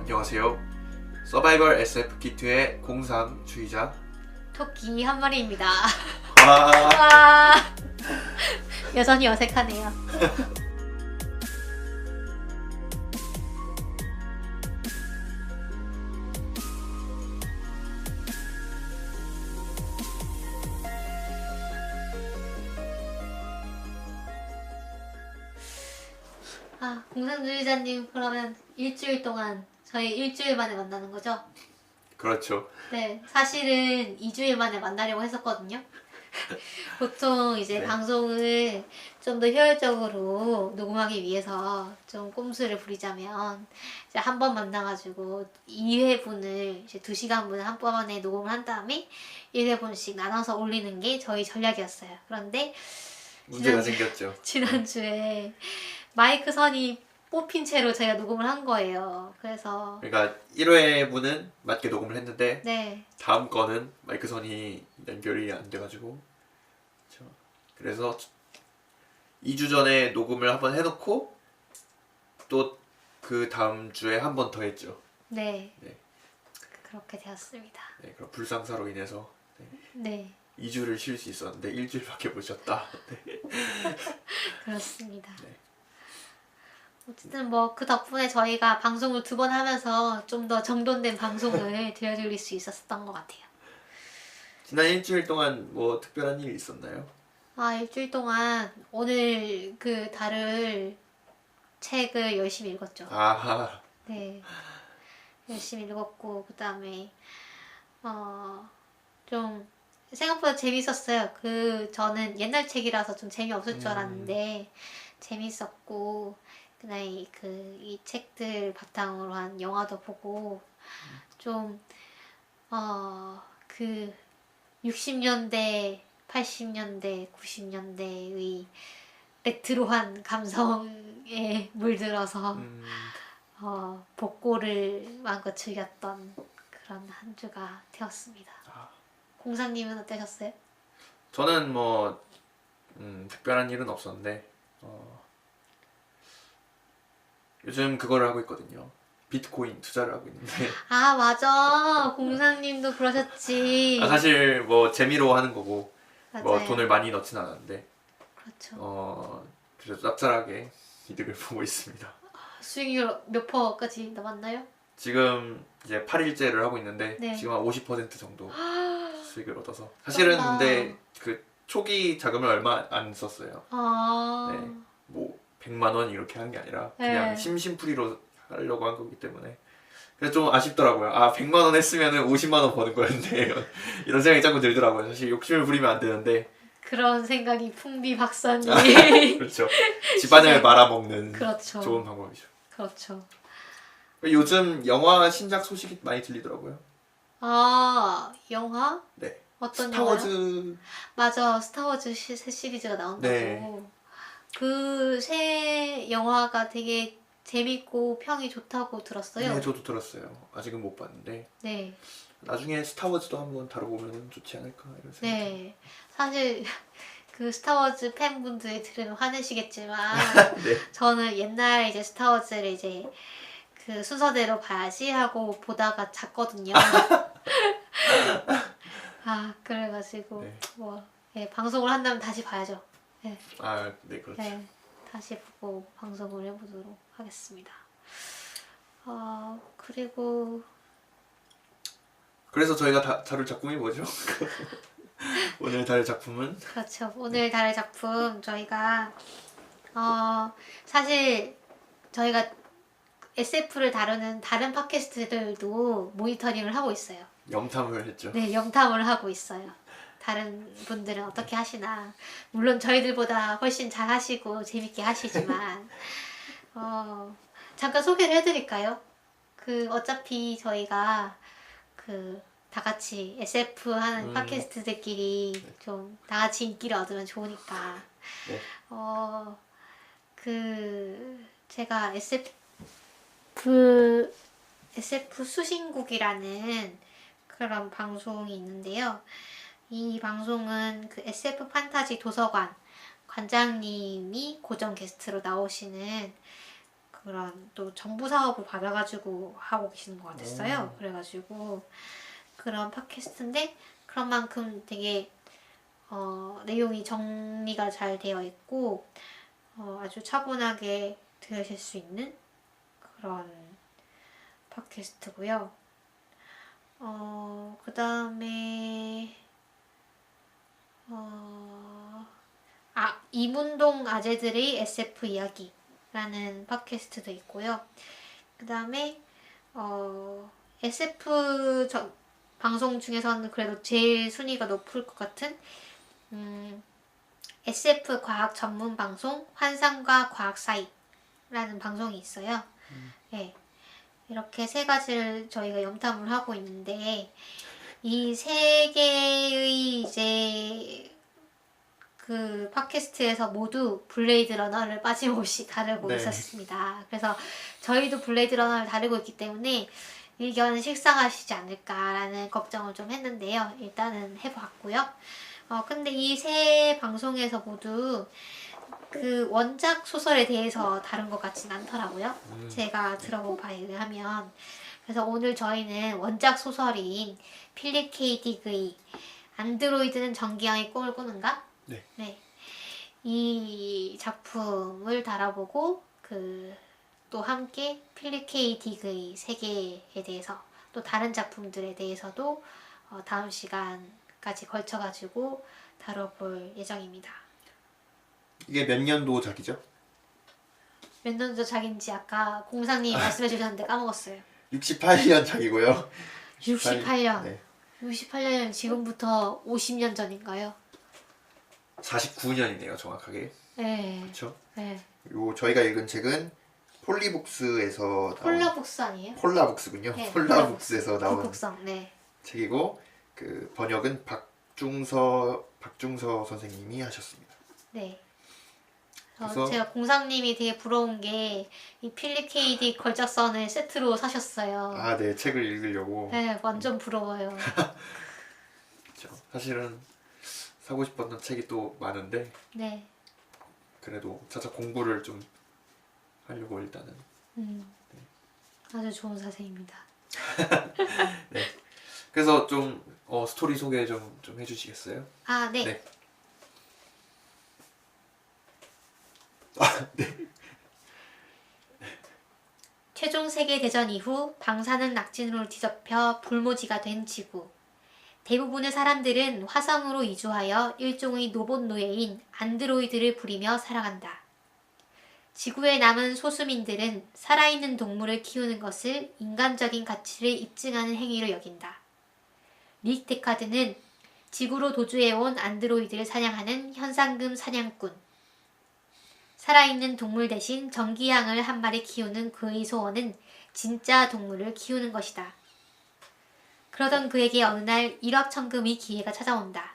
안녕하세요. 서바이벌 SF 키트의 공상 주의자 토끼 한 마리입니다. 와. 와, 여전히 어색하네요. 공상주의자님, 그러면 일주일 동안 저희 일주일 만에 만나는 거죠? 그렇죠. 네, 사실은 2주일 만에 만나려고 했었거든요. 보통 이제 네. 방송을 좀 더 효율적으로 녹음하기 위해서 좀 꼼수를 부리자면 이제 한 번 만나가지고 2회분을 이제 2시간분을 한 번에 녹음을 한 다음에 1회분씩 나눠서 올리는 게 저희 전략이었어요. 그런데 문제가 생겼죠. 지난주에 마이크 선이 뽑힌 채로 제가 녹음을 한 거예요. 그래서 그러니까 1회분은 맞게 녹음을 했는데 네, 다음 거는 마이크 선이 연결이 안 돼가지고 그렇죠. 그래서 2주 전에 녹음을 한번 해놓고 또 그 다음 주에 한 번 더 했죠. 네, 네. 그렇게 되었습니다. 네, 그럼 불상사로 인해서 네, 2주를 쉴 수 있었는데 일주일밖에 못 쉬었다. 네. 그렇습니다. 네. 어쨌든 뭐 그 덕분에 저희가 방송을 2번 하면서 좀 더 정돈된 방송을 들려드릴 수 있었던 것 같아요. 지난 일주일 동안 뭐 특별한 일이 있었나요? 일주일 동안 오늘 그 다룰 책을 열심히 읽었죠. 아하. 네, 열심히 읽었고 그 다음에 좀 생각보다 재밌었어요. 저는 옛날 책이라서 좀 재미없을 줄 알았는데 재밌었고 그다음에 이 책들 바탕으로 한 영화도 보고 좀 그 60년대, 80년대, 90년대의 레트로한 감성에 물들어서 복고를 마음껏 즐겼던 그런 한 주가 되었습니다. 공상님은 어떠셨어요? 저는 뭐 특별한 일은 없었는데 요즘 그거를 하고 있거든요. 비트코인 투자를 하고 있는데 맞아. 공상님도 그러셨지. 사실 뭐 재미로 하는 거고 뭐 맞아요. 돈을 많이 넣진 않았는데 그렇죠. 그래서 짭짤하게 이득을 보고 있습니다. 수익률 몇 %까지 남았나요? 지금 이제 8일째를 하고 있는데 네. 지금 한 50% 정도 수익을 얻어서 사실은 쩐다. 근데 그 초기 자금을 얼마 안 썼어요. 네, 뭐 100만 원 이렇게 한 게 아니라 그냥 네. 심심풀이로 하려고 한 거기 때문에 그래서 좀 아쉽더라고요. 100만 원 했으면은 50만 원 버는 거였는데 이런 생각이 자꾸 들더라고요. 사실 욕심을 부리면 안 되는데 그런 생각이 풍비박산이. 그렇죠. 집안을 말아먹는 그렇죠. 좋은 방법이죠. 그렇죠. 요즘 영화 신작 소식이 많이 들리더라고요. 영화? 네. 어떤 영화요? 스타워즈. 맞아, 스타워즈 새 시리즈가 나온다고. 네. 그 새 영화가 되게 재밌고 평이 좋다고 들었어요. 네, 저도 들었어요. 아직은 못 봤는데 네. 나중에 스타워즈도 한번 다뤄보면 좋지 않을까 이런 생각이 네. 사실 그 스타워즈 팬분들이 들으면 화내시겠지만 네. 저는 옛날 이제 스타워즈를 이제 그 순서대로 봐야지 하고 보다가 잤거든요. 그래가지고 네. 방송을 한다면 다시 봐야죠. 네. 네, 그렇죠. 네, 다시 보고 방송을 해보도록 하겠습니다. 그리고 그래서 저희가 다룰 작품이 뭐죠? 오늘 다룰 작품은 그렇죠. 오늘 다룰 작품 저희가 사실 저희가 SF를 다루는 다른 팟캐스트들도 모니터링을 하고 있어요. 염탐을 했죠. 네, 염탐을 하고 있어요. 다른 분들은 어떻게 하시나. 물론 저희들보다 훨씬 잘 하시고 재밌게 하시지만 잠깐 소개를 해드릴까요? 어차피 저희가 다 같이 SF 하는 팟캐스트들끼리 좀 다 같이 인기를 얻으면 좋으니까. 네. 제가 SF 수신국이라는 그런 방송이 있는데요. 이 방송은 그 SF 판타지 도서관 관장님이 고정 게스트로 나오시는 그런 또 정부 사업을 받아가지고 하고 계시는 것 같았어요. 그래가지고 그런 팟캐스트인데 그런 만큼 되게 내용이 정리가 잘 되어 있고 아주 차분하게 들으실 수 있는 그런 팟캐스트고요. 그 다음에 이문동 아재들의 SF 이야기라는 팟캐스트도 있고요. 그 다음에 SF 방송 중에서는 그래도 제일 순위가 높을 것 같은 SF 과학 전문 방송 환상과 과학 사이라는 방송이 있어요. 네, 이렇게 세 가지를 저희가 염탐을 하고 있는데 이 세 개의 이제 그 팟캐스트에서 모두 블레이드 러너를 빠짐없이 다루고 네. 있었습니다. 그래서 저희도 블레이드 러너를 다루고 있기 때문에 의견은 식상하시지 않을까라는 걱정을 좀 했는데요. 일단은 해봤고요. 근데 이 세 방송에서 모두 그 원작 소설에 대해서 다룬 것 같진 않더라고요. 제가 들어본 바에 의하면. 그래서 오늘 저희는 원작 소설인 필립 K. 딕의 안드로이드는 전기형의 꿈을 꾸는가? 네. 이 작품을 다뤄보고 또 함께 필립 K. 딕의 세계에 대해서 또 다른 작품들에 대해서도 다음 시간까지 걸쳐가지고 다뤄볼 예정입니다. 이게 몇 년도작이죠? 몇 년도 작인지 아까 공상님이 말씀해 주셨는데 까먹었어요. 68년작이고요. 68년. 네. 68년이면 지금부터 50년 전인가요? 49년이네요, 정확하게. 네. 그렇죠? 네. 요 저희가 읽은 책은 폴리북스에서 폴라북스 아니에요? 폴라북스군요. 네, 폴라북스에서 나온 북극성. 네. 책이고 그 번역은 박중서 선생님이 하셨습니다. 네. 그래서 제가 공상님이 되게 부러운 게 이 필립 K. 딕 걸작선을 세트로 사셨어요. 아, 네, 책을 읽으려고. 네, 완전 부러워요. 그렇죠. 사실은 사고 싶었던 책이 또 많은데 네. 그래도 차차 공부를 좀 하려고 일단은. 아주 좋은 사세입니다. 네. 그래서 좀 스토리 소개 좀 해주시겠어요? 아, 네. 네. 최종 세계대전 이후 방사능 낙진으로 뒤덮여 불모지가 된 지구. 대부분의 사람들은 화성으로 이주하여 일종의 로봇 노예인 안드로이드를 부리며 살아간다. 지구에 남은 소수민들은 살아있는 동물을 키우는 것을 인간적인 가치를 입증하는 행위로 여긴다. 릭 데카드는 지구로 도주해온 안드로이드를 사냥하는 현상금 사냥꾼. 살아있는 동물 대신 전기양을 한 마리 키우는 그의 소원은 진짜 동물을 키우는 것이다. 그러던 그에게 어느 날 일확천금의 기회가 찾아온다.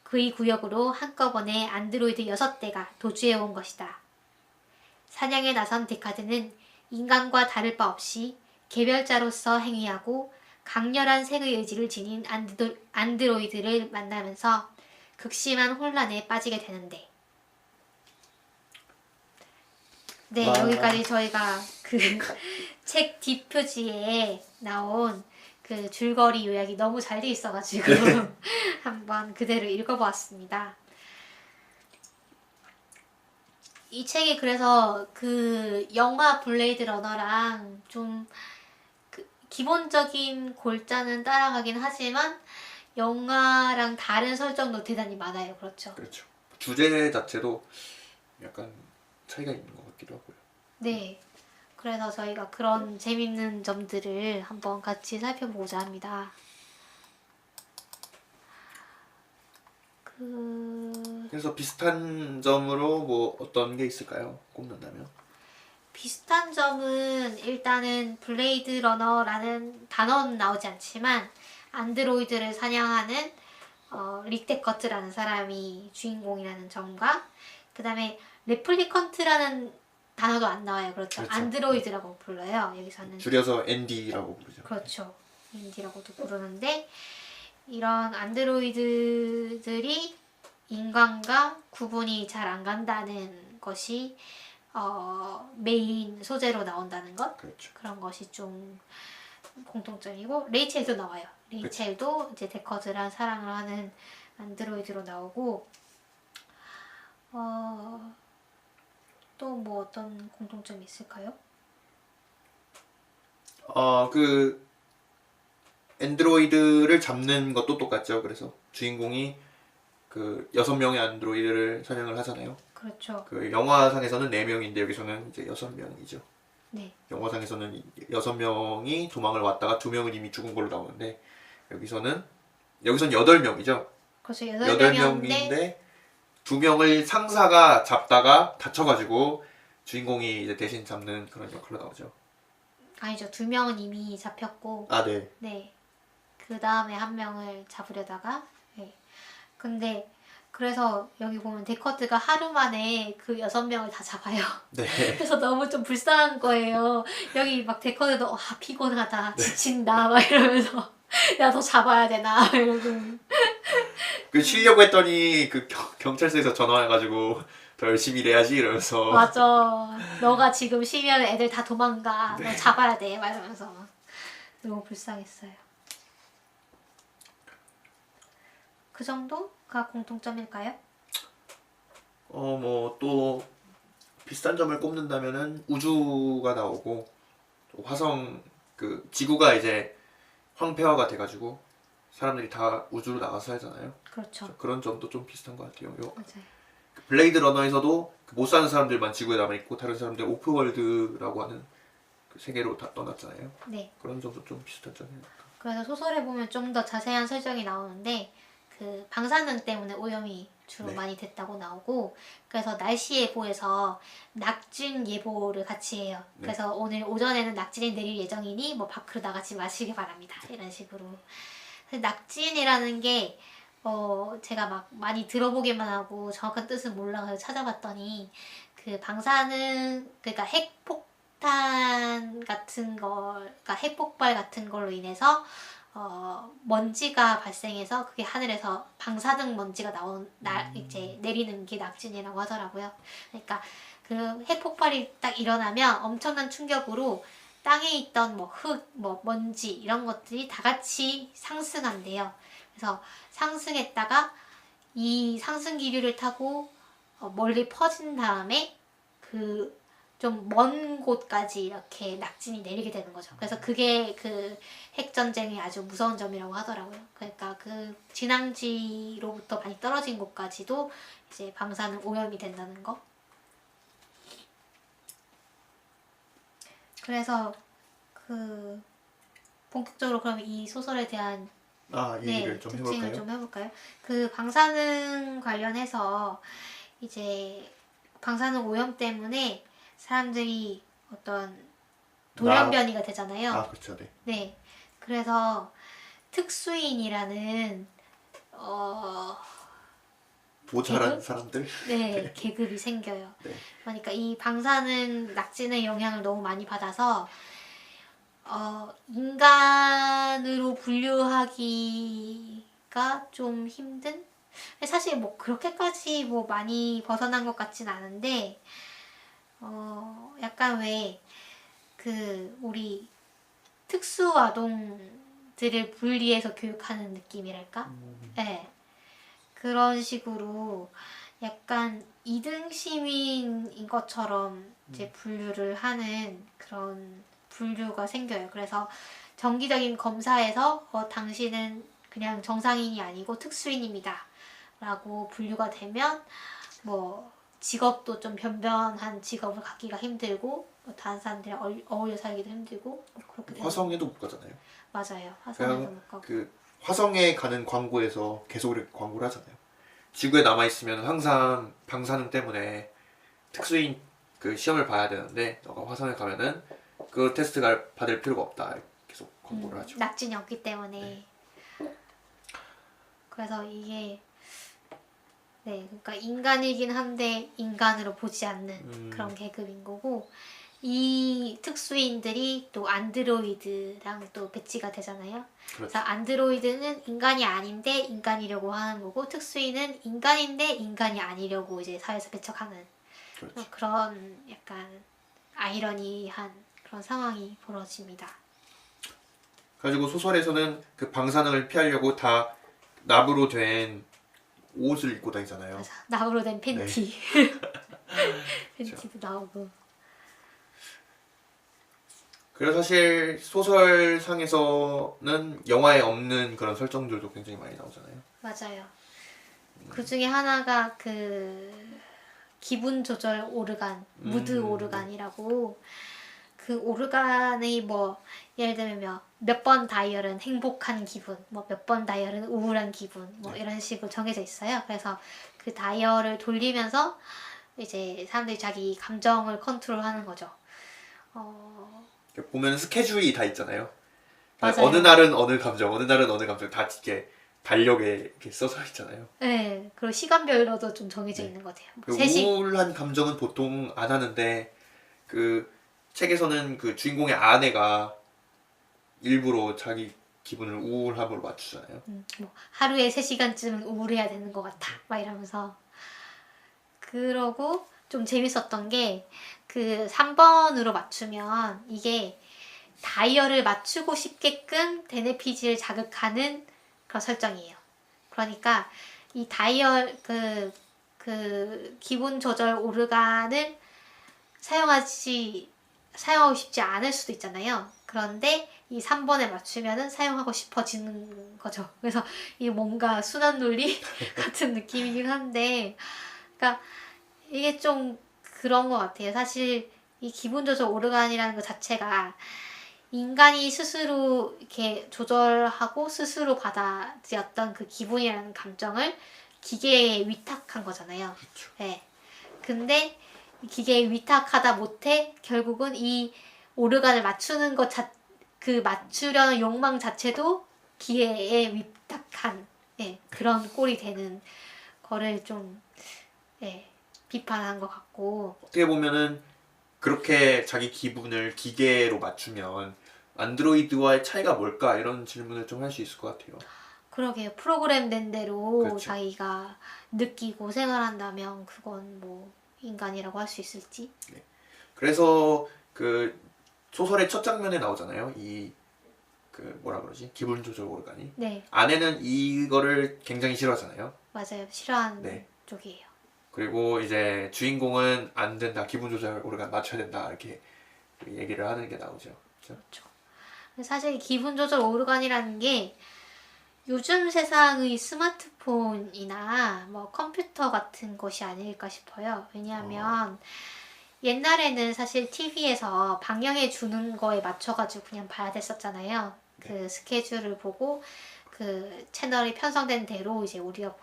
그의 구역으로 한꺼번에 안드로이드 6대가 도주해온 것이다. 사냥에 나선 데카드는 인간과 다를 바 없이 개별자로서 행위하고 강렬한 생의 의지를 지닌 안드로이드를 만나면서 극심한 혼란에 빠지게 되는데 네, 와. 여기까지 저희가 그 책 뒷표지에 나온 그 줄거리 요약이 너무 잘 돼 있어가지고 한번 그대로 읽어보았습니다. 이 책이 그래서 그 영화 블레이드 러너랑 좀 그 기본적인 골자는 따라가긴 하지만 영화랑 다른 설정도 대단히 많아요. 그렇죠? 그렇죠. 주제 자체도 약간 차이가 있는 것 같기도 하고요. 네. 그래서 저희가 그런 재밌는 점들을 한번 같이 살펴보고자 합니다. 그래서 비슷한 점으로 뭐 어떤 게 있을까요? 꼽는다면? 비슷한 점은 일단은 블레이드 러너라는 단어는 나오지 않지만 안드로이드를 사냥하는 릭 데커트라는 사람이 주인공이라는 점과 그 다음에 레플리컨트라는 단어도 안 나와요. 그렇죠? 그렇죠. 안드로이드라고 불러요. 여기서는. 줄여서 ND라고 부르죠. 그렇죠. 인디라고도 부르는데 이런 안드로이드들이 인간과 구분이 잘 안 간다는 것이 메인 소재로 나온다는 것 그렇죠. 그런 것이 좀 공통점이고 레이첼도 나와요. 레이첼도 이제 데커드랑 사랑을 하는 안드로이드로 나오고 또 뭐 어떤 공통점이 있을까요? 그 앤드로이드를 잡는 것도 똑같죠. 그래서 주인공이 그 6명의 안드로이드를 사냥을 하잖아요. 그렇죠. 그 영화상에서는 4명인데 여기서는 이제 6명이죠. 네. 영화상에서는 6명이 도망을 왔다가 2명은 이미 죽은 걸로 나오는데 여기서는 8명이죠. 그렇죠. 8명인데 8명인데 2명을 상사가 잡다가 다쳐가지고 주인공이 이제 대신 잡는 그런 역할로 나오죠. 아니죠. 2명은 이미 잡혔고 아, 네. 네. 그 다음에 한 명을 잡으려다가 네. 근데 그래서 여기 보면 데커드가 하루 만에 그 6명을 다 잡아요. 네. 그래서 너무 좀 불쌍한 거예요. 여기 막 데커드도 와 피곤하다, 네. 지친다 막 이러면서 야 더 잡아야 되나 이러고 그 쉬려고 했더니 그 경찰서에서 전화해가지고 더 열심히 일해야지 이러면서 맞아. 너가 지금 쉬면 애들 다 도망가. 네. 너 잡아야 돼. 막 이러면서 너무 불쌍했어요. 그 정도가 공통점일까요? 뭐 또 비슷한 점을 꼽는다면은 우주가 나오고 또 화성 그 지구가 이제 황폐화가 돼가지고 사람들이 다 우주로 나가서 살잖아요. 그렇죠. 그런 점도 좀 비슷한 것 같아요. 맞아요. 블레이드 러너에서도 못 사는 사람들만 지구에 남아 있고 다른 사람들 오픈월드라고 하는 그 세계로 다 떠났잖아요. 네. 그런 점도 좀 비슷한 점이에요. 그래서 소설에 보면 좀 더 자세한 설정이 나오는데 그 방사능 때문에 오염이 주로 네. 많이 됐다고 나오고 그래서 날씨 예보에서 낙진 예보를 같이 해요. 네. 그래서 오늘 오전에는 낙진이 내릴 예정이니 뭐 밖으로 나가지 마시기 바랍니다. 이런 식으로. 낙진이라는 게 제가 막 많이 들어보기만 하고 정확한 뜻은 몰라서 찾아봤더니 그 방사능 그러니까 핵폭탄 같은 거 그러니까 핵폭발 같은 걸로 인해서 먼지가 발생해서 그게 하늘에서 방사능 먼지가 이제 내리는 게 낙진이라고 하더라고요. 그러니까 그 핵폭발이 딱 일어나면 엄청난 충격으로 땅에 있던 뭐 흙, 뭐 먼지 이런 것들이 다 같이 상승한대요. 그래서 상승했다가 이 상승 기류를 타고 멀리 퍼진 다음에 그 좀 먼 곳까지 이렇게 낙진이 내리게 되는 거죠. 그래서 그게 그 핵전쟁의 아주 무서운 점이라고 하더라고요. 그러니까 그 진앙지로부터 많이 떨어진 곳까지도 이제 방사능 오염이 된다는 거. 그래서 그 본격적으로 그럼 이 소설에 대한 얘기를 좀 특징을 해볼까요? 좀 해볼까요? 그 방사능 관련해서 이제 방사능 오염 때문에 사람들이 어떤 돌연변이가 되잖아요. 그렇죠. 네. 네. 그래서 특수인이라는 모자란 계급? 사람들. 네, 계급이 생겨요. 네. 그러니까 이 방사능 낙진의 영향을 너무 많이 받아서 인간으로 분류하기가 좀 힘든? 사실 뭐 그렇게까지 뭐 많이 벗어난 것 같진 않은데 약간 왜 그 우리 특수아동들을 분리해서 교육하는 느낌이랄까? 네. 그런 식으로 약간 2등 시민인 것처럼 이제 분류를 하는 그런 분류가 생겨요. 그래서 정기적인 검사에서 당신은 그냥 정상인이 아니고 특수인입니다. 라고 분류가 되면 뭐 직업도 좀 변변한 직업을 갖기가 힘들고 뭐 다른 사람들이랑 어울려 살기도 힘들고 뭐 그렇게 되는 화성에도 못 가잖아요. 맞아요. 화성에도 못 가고. 그 화성에 가는 광고에서 계속 이렇게 광고를 하잖아요. 지구에 남아 있으면 항상 방사능 때문에 특수인 그 시험을 봐야 되는데 너가 화성에 가면은 그 테스트가 받을 필요가 없다. 이렇게 계속 광고를 하죠. 낙진이 없기 때문에. 그래서 이게 그러니까 인간이긴 한데 인간으로 보지 않는 그런 계급인 거고 이 특수인들이 또 안드로이드랑 또 배치가 되잖아요. 그래서 안드로이드는 인간이 아닌데 인간이려고 하는 거고 특수인은 인간인데 인간이 아니려고 이제 사회에서 배척하는 그렇죠. 그런 약간 아이러니한 그런 상황이 벌어집니다. 가지고 소설에서는 그 방사능을 피하려고 다 납으로 된 옷을 입고 다니잖아요. 맞아. 나무로 된 팬티. 그렇죠. 팬티도 나오고. 그래서 사실 소설상에서는 영화에 없는 그런 설정들도 굉장히 많이 나오잖아요. 맞아요. 그 중에 하나가 그 기분 조절 오르간, 무드 오르간이라고 그 오르간의 뭐 예를 들면 몇 번 다이얼은 행복한 기분, 뭐 몇 번 다이얼은 우울한 기분, 뭐 이런 식으로 정해져 있어요. 그래서 그 다이얼을 돌리면서 이제 사람들이 자기 감정을 컨트롤하는 거죠. 보면 스케줄이 다 있잖아요. 맞아요. 어느 날은 어느 감정, 어느 날은 어느 감정 다 이렇게 달력에 이렇게 써서 있잖아요. 네, 그리고 시간별로도 좀 정해져 있는 것 같아요. 그 3시, 우울한 감정은 보통 안 하는데 그 책에서는 그 주인공의 아내가 일부러 자기 기분을 우울함으로 맞추잖아요. 뭐 하루에 3시간쯤은 우울해야 되는 것 같아. 막 이러면서. 그러고 좀 재밌었던 게 그 3번으로 맞추면 이게 다이얼을 맞추고 싶게끔 데네피지를 자극하는 그런 설정이에요. 그러니까 이 다이얼 그 기분 조절 오르간을 사용하고 싶지 않을 수도 있잖아요. 그런데 이 3번에 맞추면은 사용하고 싶어지는 거죠. 그래서 이 뭔가 순환 논리 같은 느낌이긴 한데, 그러니까 이게 좀 그런 것 같아요. 사실 이 기분 조절 오르간이라는 것 자체가 인간이 스스로 이렇게 조절하고 스스로 받아들였던 그 기분이라는 감정을 기계에 위탁한 거잖아요. 그렇죠. 네. 근데 기계에 위탁하다 못해 결국은 이 오르간을 맞추는 그 맞추려는 욕망 자체도 기계에 위탁한 그런 꼴이 되는 거를 좀 비판한 것 같고. 어떻게 보면은 그렇게 자기 기분을 기계로 맞추면 안드로이드와의 차이가 뭘까 이런 질문을 좀 할 수 있을 것 같아요. 그러게요. 프로그램된 대로 그렇죠. 자기가 느끼고 생활한다면 그건 뭐 인간이라고 할 수 있을지. 그래서 그 소설의 첫 장면에 나오잖아요. 이 그 뭐라 그러지? 기분 조절 오르간이. 네, 아내는 이거를 굉장히 싫어하잖아요. 맞아요. 싫어하는 네. 쪽이에요. 그리고 이제 주인공은 안 된다. 기분 조절 오르간 맞춰야 된다. 이렇게 얘기를 하는 게 나오죠. 그렇죠? 그렇죠. 사실 기분 조절 오르간이라는 게 요즘 세상의 스마트폰이나 뭐 컴퓨터 같은 것이 아닐까 싶어요. 왜냐하면 옛날에는 사실 TV에서 방영해 주는 거에 맞춰가지고 그냥 봐야 됐었잖아요. 그 스케줄을 보고 그 채널이 편성된 대로 이제 우리가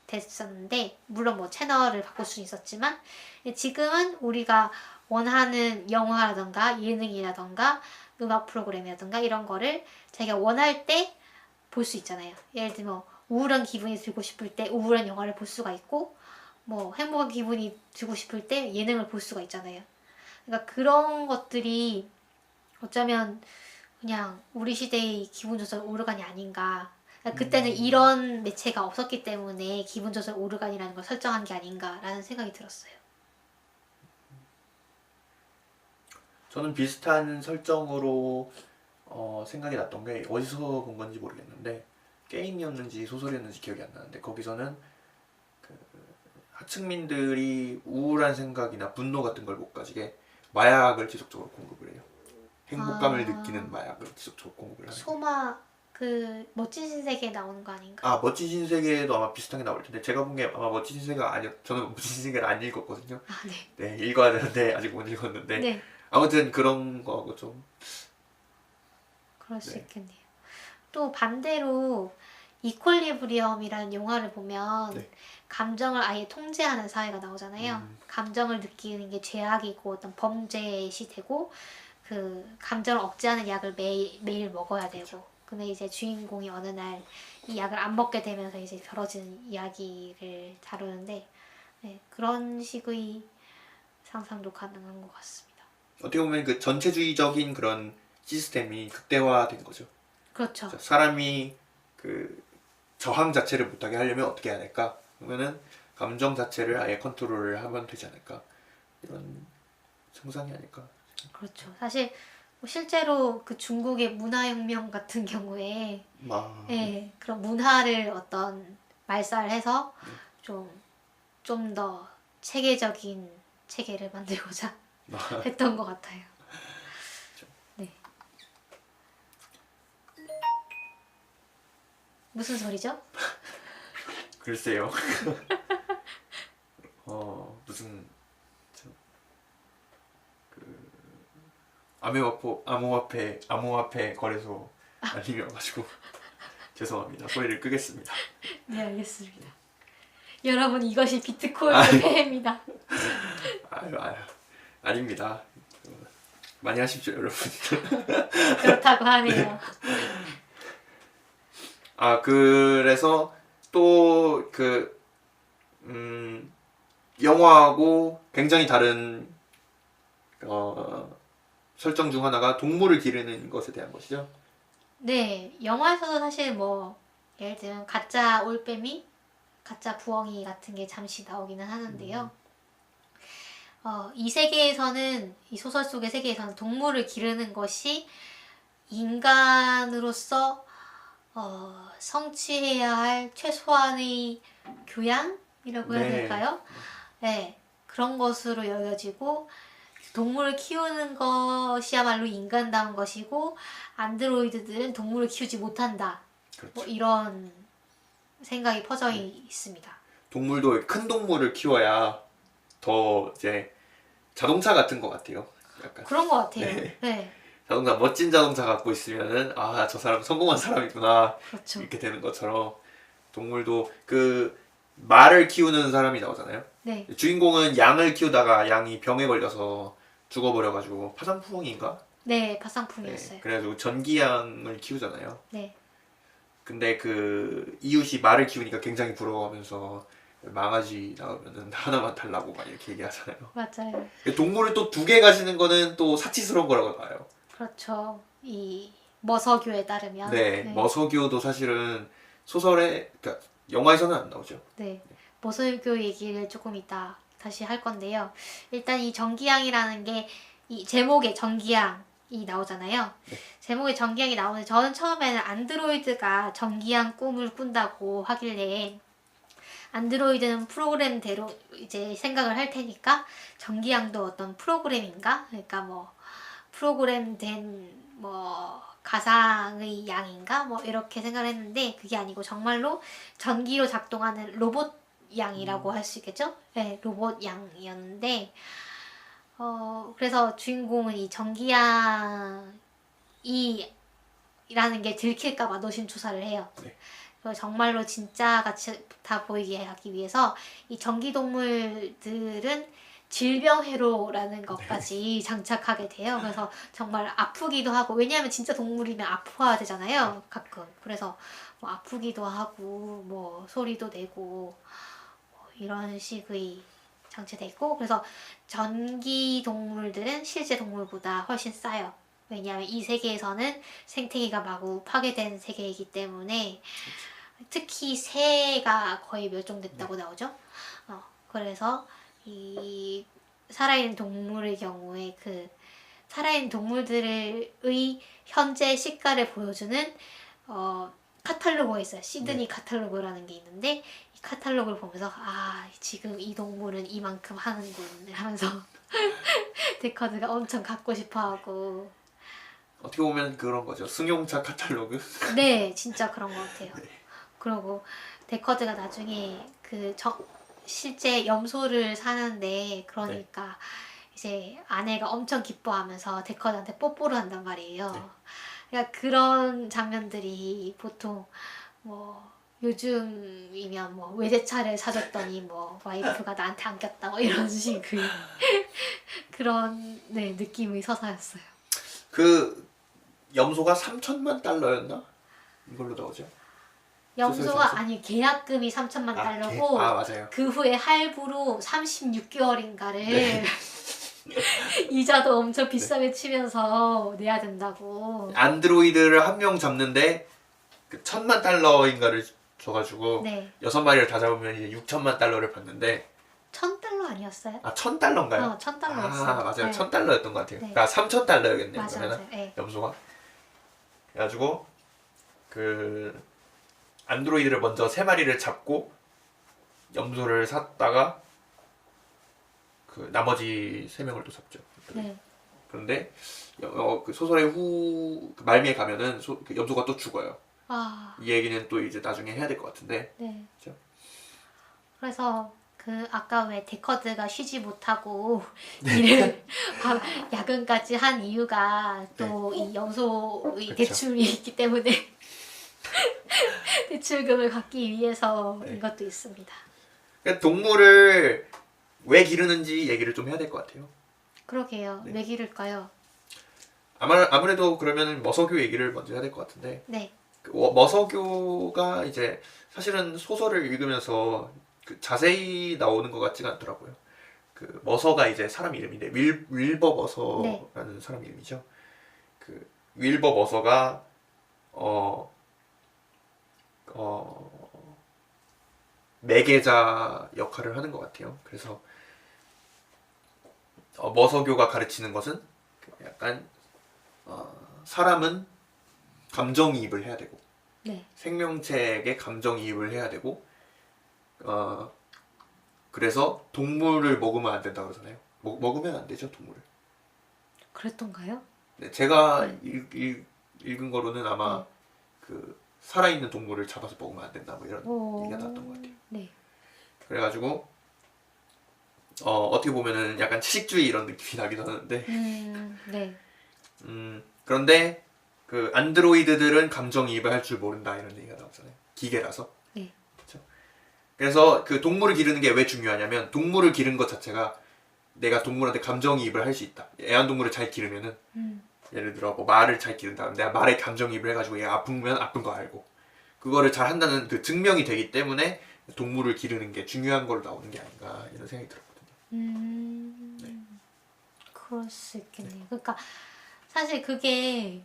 됐었는데, 물론 뭐 채널을 바꿀 수 있었지만 지금은 우리가 원하는 영화라던가 예능이라던가 음악 프로그램이라던가 이런 거를 자기가 원할 때 볼 수 있잖아요. 예를 들면 우울한 기분이 들고 싶을 때 우울한 영화를 볼 수가 있고, 뭐 행복한 기분이 들고 싶을 때 예능을 볼 수가 있잖아요. 그러니까 그런 것들이 어쩌면 그냥 우리 시대의 기분 조절 오르간이 아닌가. 그러니까 그때는 이런 매체가 없었기 때문에 기분 조절 오르간이라는 걸 설정한 게 아닌가라는 생각이 들었어요. 저는 비슷한 설정으로 생각이 났던 게 어디서 본 건지 모르겠는데 게임이었는지 소설이었는지 기억이 안 나는데 거기서는 그 하층민들이 우울한 생각이나 분노 같은 걸 못 가지게 마약을 지속적으로 공급을 해요. 행복감을 느끼는 마약을 지속적으로 공급을 하는. 소마 그 멋진 신세계에 나오는 거 아닌가? 아 멋진 신세계도 아마 비슷한 게 나올 텐데 제가 본 게 아마 멋진 신세계가 아니었. 저는 멋진 신세계를 안 읽었거든요. 아, 네. 네 읽어야 되는데 아직 못 읽었는데 네, 아무튼 그런 거하고 좀 그럴 수 네. 있겠네요. 또 반대로 이퀄리브리엄이라는 영화를 보면 네. 감정을 아예 통제하는 사회가 나오잖아요. 감정을 느끼는 게 죄악이고 어떤 범죄시 되고, 그 감정을 억제하는 약을 매일 먹어야 되고. 근데 이제 주인공이 어느 날 이 약을 안 먹게 되면서 이제 벌어지는 이야기를 다루는데, 그런 식의 상상도 가능한 것 같습니다. 어떻게 보면 그 전체주의적인 그런 시스템이 극대화된 거죠. 그렇죠. 사람이 그 저항 자체를 못하게 하려면 어떻게 해야 될까? 그러면은 감정 자체를 아예 컨트롤을 하면 되지 않을까 이런 상상이 아닐까. 그렇죠. 사실 뭐 실제로 그 중국의 문화혁명 같은 경우에 예, 그런 문화를 어떤 말살해서 좀 더 체계적인 체계를 만들고자 했던 것 같아요. 네. 무슨 소리죠? 글쎄요. 무슨 그 암호화폐 거래소 알림이어가지고 죄송합니다. 소리를 끄겠습니다. 네, 알겠습니다. 여러분 이것이 비트코인의 폐해입니다. 아유 아닙니다. 많이 하십시오 여러분. 그렇다고 하네요. 그래서 또 영화하고 굉장히 다른 설정 중 하나가 동물을 기르는 것에 대한 것이죠. 네, 영화에서도 사실 뭐 예를 들면 가짜 올빼미, 가짜 부엉이 같은 게 잠시 나오기는 하는데요. 이 세계에서는 이 소설 속의 세계에서는 동물을 기르는 것이 인간으로서 성취해야 할 최소한의 교양이라고 해야 될까요? 네, 그런 것으로 여겨지고 동물을 키우는 것이야말로 인간다운 것이고 안드로이드들은 동물을 키우지 못한다. 그렇죠. 뭐 이런 생각이 퍼져 있습니다. 동물도 큰 동물을 키워야 더 이제 자동차 같은 것 같아요. 약간 그런 것 같아요. 네. 네, 자동차 멋진 자동차 갖고 있으면은 저 사람 성공한 사람이구나 그렇죠. 이렇게 되는 것처럼 동물도 그 말을 키우는 사람이 나오잖아요. 네, 주인공은 양을 키우다가 양이 병에 걸려서 죽어버려가지고 파상풍인가? 네, 파상풍이었어요. 네, 그래가지고 전기양을 키우잖아요. 네, 근데 그 이웃이 말을 키우니까 굉장히 부러워하면서 망아지 나오면은 하나만 달라고 막 이렇게 얘기하잖아요. 맞아요. 동물을 또 두 개 가지는 거는 또 사치스러운 거라고 봐요. 그렇죠. 이 머서교에 따르면 네, 머서교도 사실은 소설에, 그러니까 영화에서는 안 나오죠. 네, 머서교 얘기를 조금 이따 다시 할 건데요. 일단 이 전기양이라는 게 이 제목에 전기양이 나오잖아요. 제목에 전기양이 나오는데 저는 처음에는 안드로이드가 전기양 꿈을 꾼다고 하길래 안드로이드는 프로그램대로 이제 생각을 할 테니까 전기양도 어떤 프로그램인가? 그러니까 뭐 프로그램된 뭐 가상의 양인가? 뭐 이렇게 생각을 했는데 그게 아니고 정말로 전기로 작동하는 로봇 양이라고 할 수 있겠죠? 네, 로봇 양이었는데 그래서 주인공은 이 전기양이라는 게 들킬까봐 노심초사를 해요. 네. 정말로 진짜 같이 다 보이게 하기 위해서 이 전기동물들은 질병회로라는 것까지 장착하게 돼요. 그래서 정말 아프기도 하고 왜냐하면 진짜 동물이면 아파야 되잖아요. 가끔. 그래서 뭐 아프기도 하고 뭐 소리도 내고 뭐 이런 식의 장치돼 있고 그래서 전기 동물들은 실제 동물보다 훨씬 싸요. 왜냐하면 이 세계에서는 생태계가 마구 파괴된 세계이기 때문에 특히 새가 거의 멸종됐다고 나오죠. 그래서 이 살아있는 동물의 경우에 그 살아있는 동물들의 현재 시가를 보여주는 카탈로그가 있어요. 시드니 카탈로그라는 게 있는데 이 카탈로그를 보면서 지금 이 동물은 이만큼 하는군 하면서 데커드가 엄청 갖고 싶어하고 어떻게 보면 그런 거죠. 승용차 카탈로그. 네, 진짜 그런 것 같아요. 그리고 데커드가 나중에 실제 염소를 사는데 그러니까 이제 아내가 엄청 기뻐하면서 데커드한테 뽀뽀를 한단 말이에요. 그러니까 그런 장면들이 보통 뭐 요즘이면 뭐 외제차를 사줬더니 뭐 와이프가 나한테 안겼다 뭐 이런 식의 그런 느낌의 서사였어요. 그 염소가 3천만 달러였나? 이걸로 나오죠. 염소가 아니 계약금이 3천만 달러고 맞아요. 그 후에 할부로 36개월인가를 이자도 엄청 비싸게 치면서 내야 된다고. 안드로이드를 한 명 잡는데 그 1,000만 달러인가를 줘가지고 네. 6마리를 다 잡으면 이제 6천만 달러를 받는데 1,000달러 아니었어요? 아 1,000달러인가요? 1,000달러였어요. 아 맞아요. 네. 1,000달러였던 것 같아요. 네. 아 3,000달러였겠네요. 맞아, 그러면 맞아요. 네. 염소가. 그래가지고 그 안드로이드를 먼저 3마리를 잡고 염소를 샀다가 그 나머지 3명을 또 잡죠. 네. 그런데 그 소설의 그 말미에 가면은 그 염소가 또 죽어요. 아, 이 얘기는 또 이제 나중에 해야 될 것 같은데. 네. 그렇죠? 그래서 그 아까 왜 데커드가 쉬지 못하고 네. 일을 야근까지 한 이유가 또 이 염소의 그쵸. 대출이 있기 때문에 대출금을 갚기 위해서인 네. 것도 있습니다. 그러니까 동물을 왜 기르는지 얘기를 좀 해야 될 것 같아요. 그러게요. 네. 왜 기를까요? 아무래도 그러면은 머서교 얘기를 먼저 해야 될 것 같은데 네. 그 머서교가 이제 사실은 소설을 읽으면서 그 자세히 나오는 것 같지가 않더라고요. 그 머서가 이제 사람 이름인데 윌버 머서라는 사람 이름이죠. 그 윌버 머서가 매개자 역할을 하는 것 같아요. 그래서 머서교가 가르치는 것은 약간 사람은 감정이입을 해야 되고 네. 생명체에게 감정이입을 해야 되고 그래서 동물을 먹으면 안 된다 그러잖아요. 먹으면 안 되죠, 동물을. 그랬던가요? 네, 제가 네. 읽은 거로는 아마 네. 그 살아있는 동물을 잡아서 먹으면 안 된다 뭐 이런 얘기가 나왔던 것 같아요. 네. 그래가지고 어떻게 보면은 약간 채식주의 이런 느낌이 나기도 하는데 네. 그런데 그 안드로이드들은 감정이입을 할 줄 모른다 이런 얘기가 나오잖아요. 기계라서. 네. 그렇죠? 그래서 그 동물을 기르는 게 왜 중요하냐면 동물을 기르는 것 자체가 내가 동물한테 감정이입을 할 수 있다. 애완동물을 잘 기르면은 예를 들어 뭐 말을 잘 기른다. 내가 말에 감정이입을 해가지고 얘가 아프면 아픈 거 알고 그거를 잘 한다는 그 증명이 되기 때문에 동물을 기르는 게 중요한 걸로 나오는 게 아닌가 이런 생각이 들었거든요. 그럴 수 있겠네요. 그러니까 사실 그게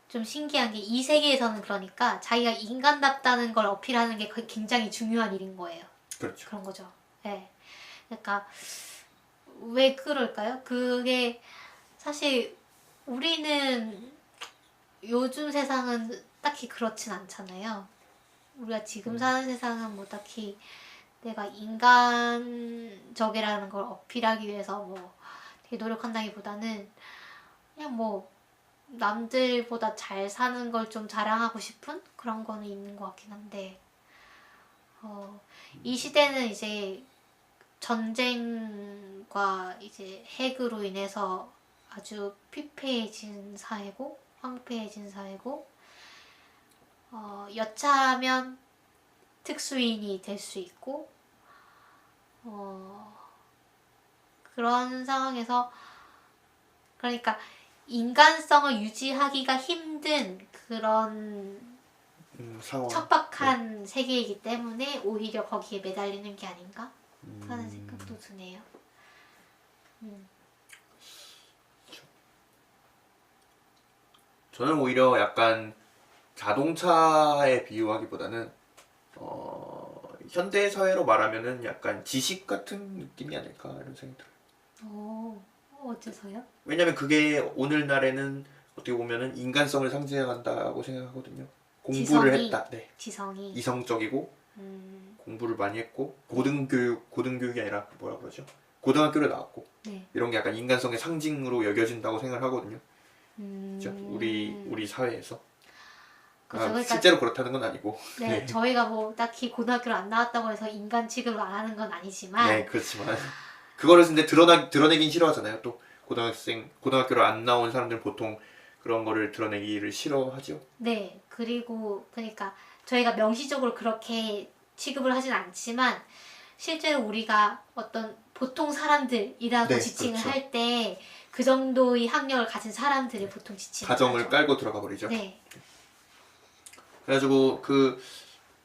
좀 신기한 게 이 세계에서는 그러니까 자기가 인간답다는 걸 어필하는 게 굉장히 중요한 일인 거예요. 그렇죠. 그런 거죠. 네. 그러니까 왜 그럴까요? 그게 사실 우리는 요즘 세상은 딱히 그렇진 않잖아요. 우리가 지금 사는 세상은 뭐 딱히 내가 인간적이라는 걸 어필하기 위해서 뭐 되게 노력한다기보다는 그냥 뭐 남들보다 잘 사는 걸 좀 자랑하고 싶은 그런 거는 있는 것 같긴 한데 이 시대는 이제 전쟁과 이제 핵으로 인해서 아주 피폐해진 사회고 황폐해진 사회고 여차하면 특수인이 될 수 있고 그런 상황에서 그러니까 인간성을 유지하기가 힘든 그런 상황. 척박한 세계이기 때문에 오히려 거기에 매달리는 게 아닌가 하는 생각도 드네요. 저는 오히려 약간 자동차에 비유하기보다는 현대 사회로 말하면은 약간 지식 같은 느낌이 아닐까 이런 생각이 들어요. 어째서요? 왜냐면 그게 오늘날에는 어떻게 보면은 인간성을 상징한다고 생각하거든요. 공부를 지성이, 했다. 네. 지성이. 이성적이고 음, 공부를 많이 했고 고등교육이 아니라 뭐라 그러죠? 고등학교를 나왔고 네. 이런 게 약간 인간성의 상징으로 여겨진다고 생각을 하거든요. 그렇죠? 우리 사회에서. 그죠. 그러니까 실제로 그렇다는 건 아니고. 네, 저희가 뭐 딱히 고등학교를 안 나왔다고 해서 인간 취급을 안 하는 건 아니지만 네, 그렇지만 그거를 근데 드러내긴 싫어하잖아요. 또 고등학교를 안 나온 사람들은 보통 그런 거를 드러내기를 싫어하죠. 네, 그리고 그러니까 저희가 명시적으로 그렇게 취급을 하진 않지만 실제로 우리가 어떤 보통 사람들이라고 네, 지칭을 그렇죠. 할 때 그 정도의 학력을 가진 사람들을 보통 지칭을 가정을 하죠. 깔고 들어가 버리죠. 네, 그래가지고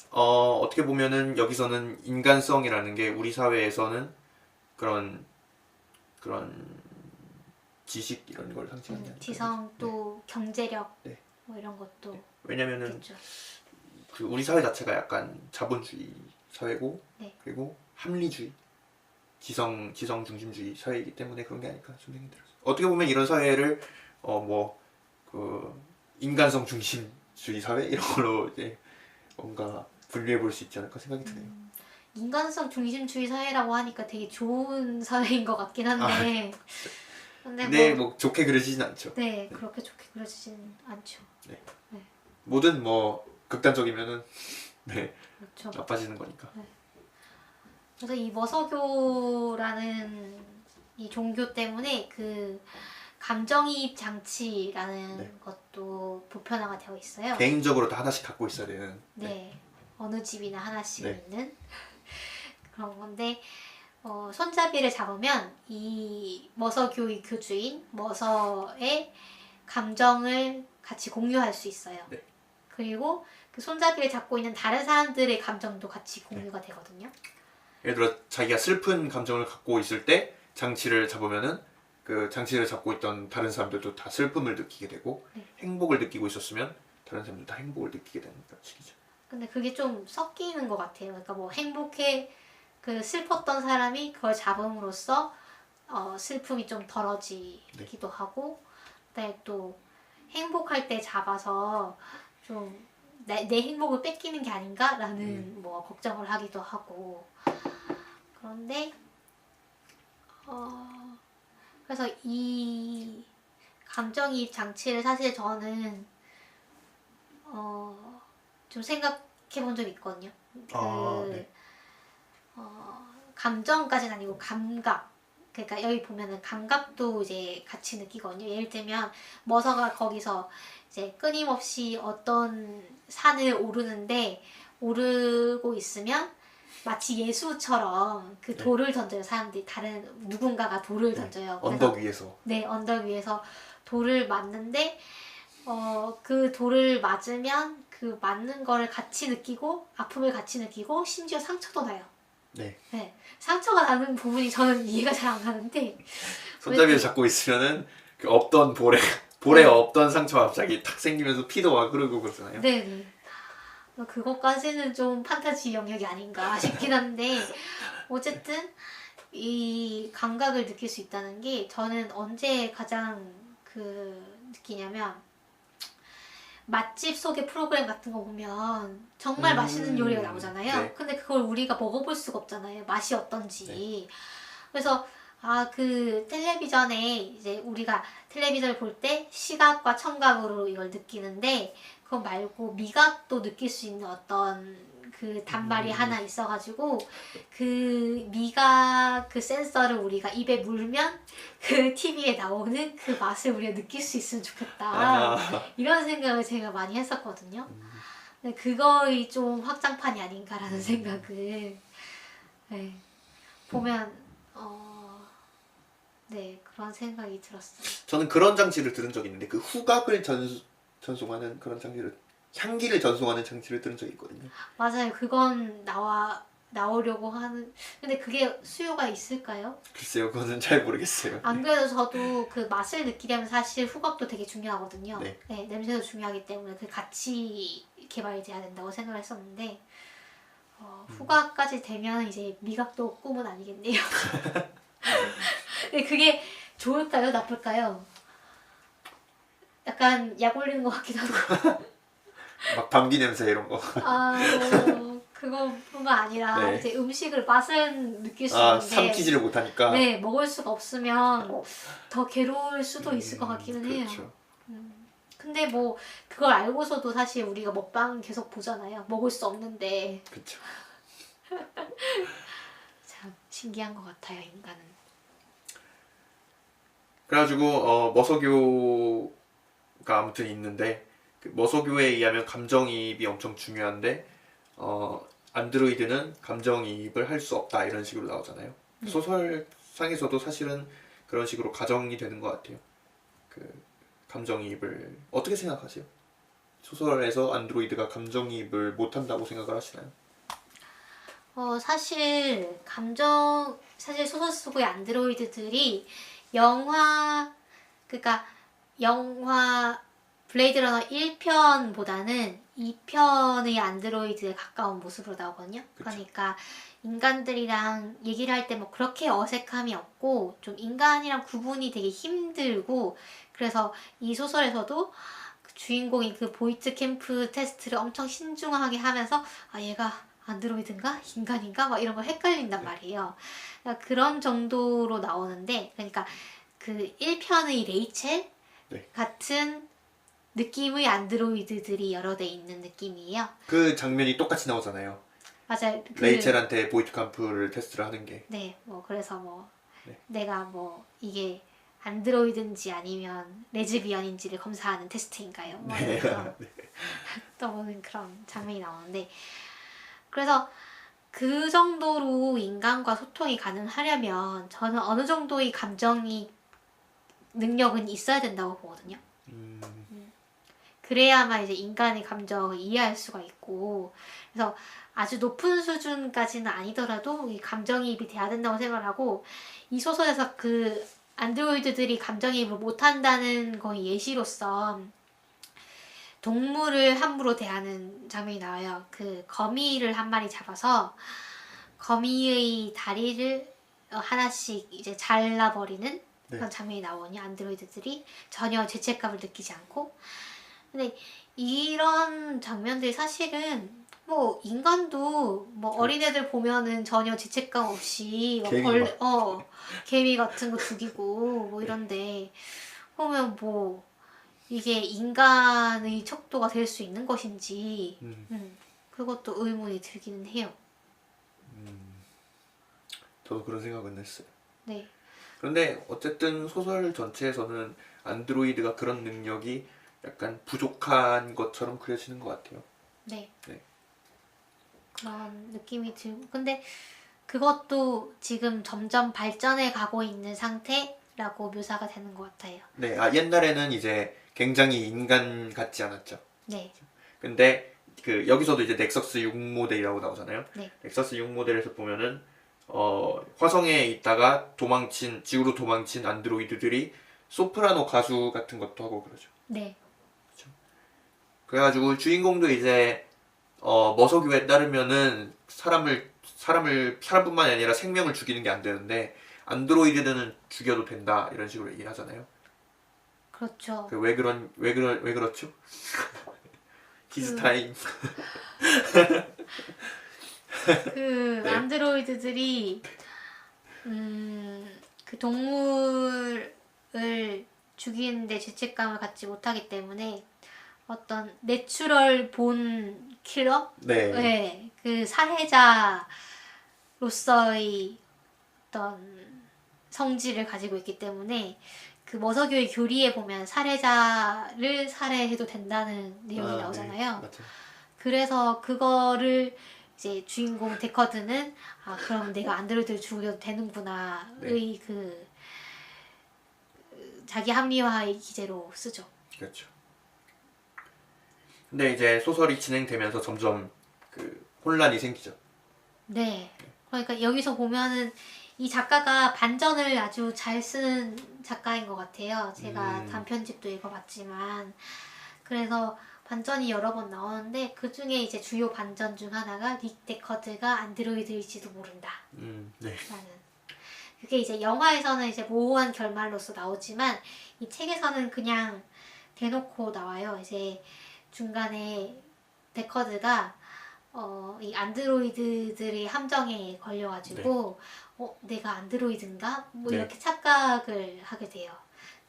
어떻게 보면은 여기서는 인간성이라는 게 우리 사회에서는 그런 지식 이런 걸 상징하는 게 아닐까. 지성 또 경제력 네. 뭐 이런 것도 왜냐면은 있죠. 그 우리 사회 자체가 약간 자본주의 사회고 네. 그리고 합리주의, 지성 중심주의 사회이기 때문에 그런 게 아닐까 좀 생각이 들었어요. 어떻게 보면 이런 사회를 그 인간성 중심주의 사회 이런 걸로 이제 뭔가 분류해 볼 수 있지 않을까 생각이 드네요. 인간성 중심주의 사회라고 하니까 되게 좋은 사회인 것 같긴 한데 근데 뭐 좋게 그려지진 않죠. 네, 그렇게 좋게 그려지진 않죠. 네. 네. 뭐든 뭐 극단적이면은 네 그렇죠. 나빠지는 거니까. 그래서 이 머서교라는 이 종교 때문에 그 감정이입 장치라는 네. 것도 보편화가 되어 있어요. 개인적으로 다 하나씩 갖고 있어야 되는. 네. 어느 집이나 하나씩 네. 있는 그런 건데 손잡이를 잡으면 이 머서교의 교주인 머서의 감정을 같이 공유할 수 있어요. 네. 그리고 그 손잡이를 잡고 있는 다른 사람들의 감정도 같이 공유가 되거든요. 예를 들어 자기가 슬픈 감정을 갖고 있을 때 장치를 잡으면은 그 장치를 잡고 있던 다른 사람들도 다 슬픔을 느끼게 되고 네. 행복을 느끼고 있었으면 다른 사람들 다 행복을 느끼게 되는 식이죠. 근데 그게 좀 섞이는 것 같아요. 그러니까 뭐 그 슬펐던 사람이 그걸 잡음으로써 슬픔이 좀 덜어지기도 하고, 그다음에 또 행복할 때 잡아서 좀 내 행복을 뺏기는 게 아닌가라는 뭐 걱정을 하기도 하고. 그런데 그래서 이 감정이입 장치를 사실 저는 좀 생각해 본 적이 있거든요. 네. 감정까지는 아니고 감각. 그러니까 여기 보면은 감각도 이제 같이 느끼거든요. 예를 들면 머서가 거기서 이제 끊임없이 어떤 산을 오르는데 오르고 있으면 마치 예수처럼 그 돌을 던져요. 사람들이 다른 누군가가 돌을 던져요. 언덕 위에서. 네, 언덕 위에서 돌을 맞는데 그 돌을 맞으면 그 맞는 거를 같이 느끼고 아픔을 같이 느끼고 심지어 상처도 나요. 네. 네, 상처가 나는 부분이 저는 이해가 잘 안 가는데 손잡이를 잡고 있으면은 그 없던 볼에 없던 상처가 갑자기 탁 생기면서 피도 막 흐르고 그러잖아요. 네. 그것까지는 좀 판타지 영역이 아닌가 싶긴 한데 어쨌든 이 감각을 느낄 수 있다는 게 저는 언제 가장 느끼냐면 맛집 소개 프로그램 같은 거 보면 정말 맛있는 요리가 나오잖아요. 네. 근데 그걸 우리가 먹어볼 수가 없잖아요. 맛이 어떤지. 네. 그래서 그 텔레비전에 이제 우리가 텔레비전을 볼 때 시각과 청각으로 이걸 느끼는데 그거 말고 미각도 느낄 수 있는 어떤 그 단말이 하나 있어가지고 그 미각 그 센서를 우리가 입에 물면 그 TV에 나오는 그 맛을 우리가 느낄 수 있으면 좋겠다. 이런 생각을 제가 많이 했었거든요. 근데 그거의 좀 확장판이 아닌가라는 생각을 네, 보면 네, 그런 생각이 들었어요. 저는 그런 장치를 들은 적이 있는데 그 후각을 전송하는 그런 장치를 향기를 전송하는 장치를 들은 적이 있거든요. 맞아요. 그건 나오려고 하는. 근데 그게 수요가 있을까요? 글쎄요, 그거는 잘 모르겠어요. 안 그래도 저도 그 맛을 느끼려면 사실 후각도 되게 중요하거든요. 네. 네, 냄새도 중요하기 때문에 그 같이 개발돼야 된다고 생각을 했었는데 후각까지 되면 이제 미각도 꿈은 아니겠네요. 근데 그게 좋을까요? 나쁠까요? 약간 약 올리는 것 같기도 하고. 막 감기 냄새 이런 거. 그거뿐만 아니라 네. 이제 음식을 맛은 느낄 수 있는데 삼키지를 못하니까. 네, 먹을 수가 없으면 더 괴로울 수도 있을 것 같기는 해요. 그렇죠. 근데 뭐 그걸 알고서도 사실 우리가 먹방 계속 보잖아요. 먹을 수 없는데. 그렇죠. 참 신기한 것 같아요, 인간은. 그래가지고 머서교가 아무튼 있는데 그 머서교에 의하면 감정이입이 엄청 중요한데 안드로이드는 감정이입을 할 수 없다 이런 식으로 나오잖아요. 소설상에서도 사실은 그런 식으로 가정이 되는 것 같아요. 그 감정이입을 어떻게 생각하세요? 소설에서 안드로이드가 감정이입을 못한다고 생각을 하시나요? 사실 소설 속의 안드로이드들이 그러니까 영화 블레이드 러너 1편보다는 2편의 안드로이드에 가까운 모습으로 나오거든요. 그쵸. 그러니까 인간들이랑 얘기를 할 때 뭐 그렇게 어색함이 없고 좀 인간이랑 구분이 되게 힘들고 그래서 이 소설에서도 그 주인공이 그 보이트 캠프 테스트를 엄청 신중하게 하면서 아 얘가 안드로이드인가 인간인가 막 이런 거 헷갈린단 말이에요. 그러니까 그런 정도로 나오는데 그러니까 그 1편의 레이첼 네. 같은 느낌의 안드로이드들이 여러 대 있는 느낌이에요. 그 장면이 똑같이 나오잖아요. 맞아요. 레이첼한테 보이트 캠프를 테스트를 하는 게. 네, 뭐 그래서 뭐 네. 내가 뭐 이게 안드로이드인지 아니면 레즈비언인지를 검사하는 테스트인가요? 뭐 네. 이러면서 떠보는 그런 장면이 나오는데 그래서 그 정도로 인간과 소통이 가능하려면 저는 어느 정도의 감정이 능력은 있어야 된다고 보거든요. 그래야만 이제 인간의 감정을 이해할 수가 있고 그래서 아주 높은 수준까지는 아니더라도 이 감정이입이 돼야 된다고 생각을 하고 이 소설에서 그 안드로이드들이 감정이입을 못한다는 거의 예시로서 동물을 함부로 대하는 장면이 나와요. 그 거미를 한 마리 잡아서 거미의 다리를 하나씩 이제 잘라버리는 그런 장면이 나오니 안드로이드들이 전혀 죄책감을 느끼지 않고 근데 이런 장면들이 사실은 뭐 인간도 뭐 어린애들 보면은 전혀 죄책감 없이 막 개미 같은 거 죽이고 뭐 이런데 보면 뭐 이게 인간의 척도가 될 수 있는 것인지 그것도 의문이 들기는 해요. 저도 그런 생각은 했어요. 네. 그런데 어쨌든 소설 전체에서는 안드로이드가 그런 능력이 약간 부족한 것처럼 그려지는 것 같아요. 네. 네. 그런 느낌이 들고 근데 그것도 지금 점점 발전해 가고 있는 상태라고 묘사가 되는 것 같아요. 네, 옛날에는 이제 굉장히 인간 같지 않았죠. 네. 근데 그 여기서도 이제 넥서스 6 모델이라고 나오잖아요. 네. 넥서스 6 모델에서 보면은 화성에 있다가 지구로 도망친 안드로이드들이 소프라노 가수 같은 것도 하고 그러죠. 네. 그래가지고 주인공도 이제 머서교에 따르면은 사람뿐만 아니라 생명을 죽이는 게 안 되는데 안드로이드는 죽여도 된다 이런 식으로 얘기를 하잖아요. 그렇죠. 왜 그렇죠? 히즈 타임. 그 네. 안드로이드들이 그 동물을 죽이는데 죄책감을 갖지 못하기 때문에 어떤 내추럴 본 킬러? 네. 네, 그 사회자로서의 어떤 성질을 가지고 있기 때문에 그 머서교의 교리에 보면 살해자를 살해해도 된다는 내용이 나오잖아요. 네, 맞아요. 그래서 그거를 이제 주인공 데커드는 아 그럼 내가 안드로이드를 죽여도 되는구나의 그 자기 합리화의 기제로 쓰죠. 그렇죠. 근데 이제 소설이 진행되면서 점점 그 혼란이 생기죠. 네. 그러니까 여기서 보면은 이 작가가 반전을 아주 잘 쓰는 작가인 것 같아요. 제가 단편집도 읽어봤지만 그래서 반전이 여러 번 나오는데 그 중에 이제 주요 반전 중 하나가 닉 데커드가 안드로이드일지도 모른다. 네. 라는. 그게 이제 영화에서는 이제 모호한 결말로서 나오지만 이 책에서는 그냥 대놓고 나와요. 이제 중간에 데커드가 이 안드로이드들의 함정에 걸려가지고 내가 안드로이드인가? 뭐 네. 이렇게 착각을 하게 돼요.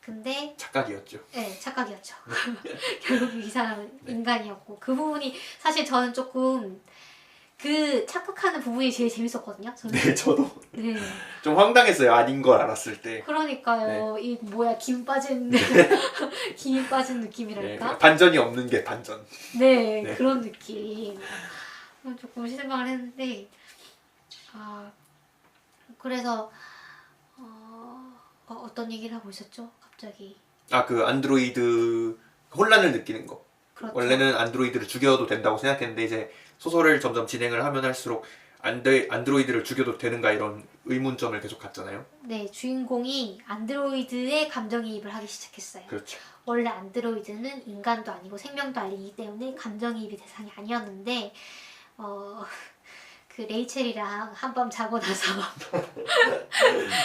근데 착각이었죠. 네, 착각이었죠. 결국 이 사람은 인간이었고 그 부분이 사실 저는 조금 그 착각하는 부분이 제일 재밌었거든요. 저는. 네, 저도 네. 좀 황당했어요. 아닌 걸 알았을 때. 그러니까요. 이 뭐야 김 빠진 김 빠진 네, 느낌이랄까? 반전이 없는 게 반전. 네, 네. 그런 느낌. 조금 실망을 했는데 그래서 어떤 얘기를 하고 있었죠? 갑자기. 그 안드로이드 혼란을 느끼는 거. 그렇죠. 원래는 안드로이드를 죽여도 된다고 생각했는데 이제 소설을 점점 진행을 하면 할수록 안드로이드를 죽여도 되는가 이런 의문점을 계속 갖잖아요. 네, 주인공이 안드로이드에 감정이입을 하기 시작했어요. 그렇죠. 원래 안드로이드는 인간도 아니고 생명도 아니기 때문에 감정이입이 대상이 아니었는데 그 레이첼이랑 한밤 자고 나서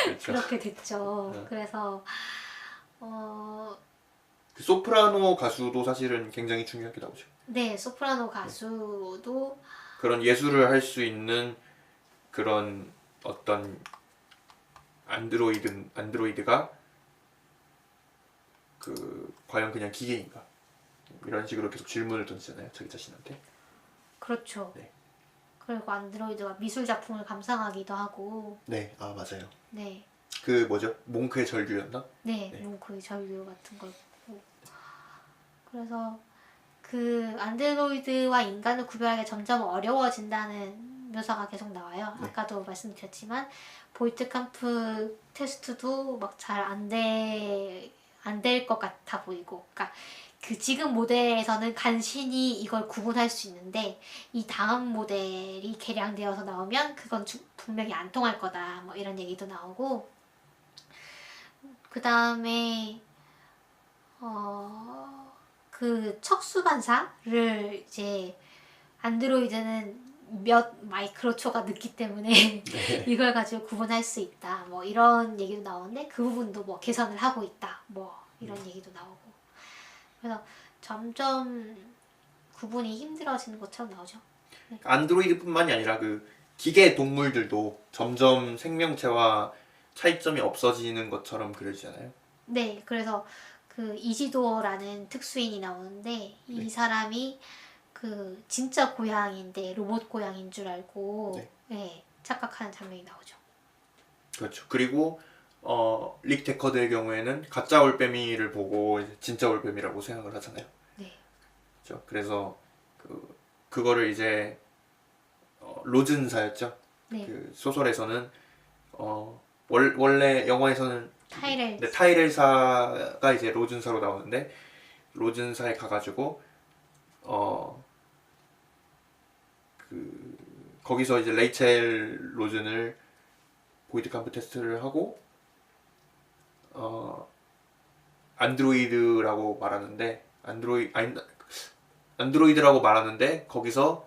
그렇죠. 그렇게 됐죠. 네. 그래서 그 소프라노 가수도 사실은 굉장히 중요하게 나오죠. 네, 소프라노 가수도 그런 예술을 할 수 있는 그런 어떤 안드로이드가 그 과연 그냥 기계인가 이런 식으로 계속 질문을 던지잖아요, 자기 자신한테. 그렇죠. 네. 그리고 안드로이드가 미술 작품을 감상하기도 하고 네, 아 맞아요. 네, 그 뭐죠? 몽크의 절규였나? 네, 네. 몽크의 절규 같은 걸 보고 그래서 그 안드로이드와 인간을 구별하기 점점 어려워진다는 묘사가 계속 나와요. 네. 아까도 말씀드렸지만 보이트캄프 테스트도 막 잘 안 될 것 같아 보이고, 그러니까 그 지금 모델에서는 간신히 이걸 구분할 수 있는데 이 다음 모델이 개량되어서 나오면 그건 분명히 안 통할 거다. 뭐 이런 얘기도 나오고, 그 다음에 그 척수 반사를 이제 안드로이드는 몇 마이크로초가 늦기 때문에 네. 이걸 가지고 구분할 수 있다. 뭐 이런 얘기도 나오는데 그 부분도 뭐 개선을 하고 있다. 뭐 이런 얘기도 나오고. 그래서 점점 구분이 힘들어지는 것처럼 나오죠. 안드로이드뿐만이 아니라 그 기계 동물들도 점점 생명체와 차이점이 없어지는 것처럼 그려지잖아요. 네, 그래서 그 이지도어라는 특수인이 나오는데 이 네. 사람이 그 진짜 고양인데 로봇 고양인 줄 알고 네. 네, 착각하는 장면이 나오죠. 그렇죠. 그리고 릭 데커드의 경우에는 가짜 올빼미를 보고 이제 진짜 올빼미라고 생각을 하잖아요. 네. 그렇죠. 그래서 그거를 이제 로즌사였죠. 네. 그 소설에서는 원래 영화에서는 타이렐. 네, 타이렐사가 이제 로즌사로 나오는데 로즌사에 가가지고 거기서 이제 레이첼 로즌을 보이드캄프 테스트를 하고 안드로이드라고 말하는데 안드로이드라고 말하는데 거기서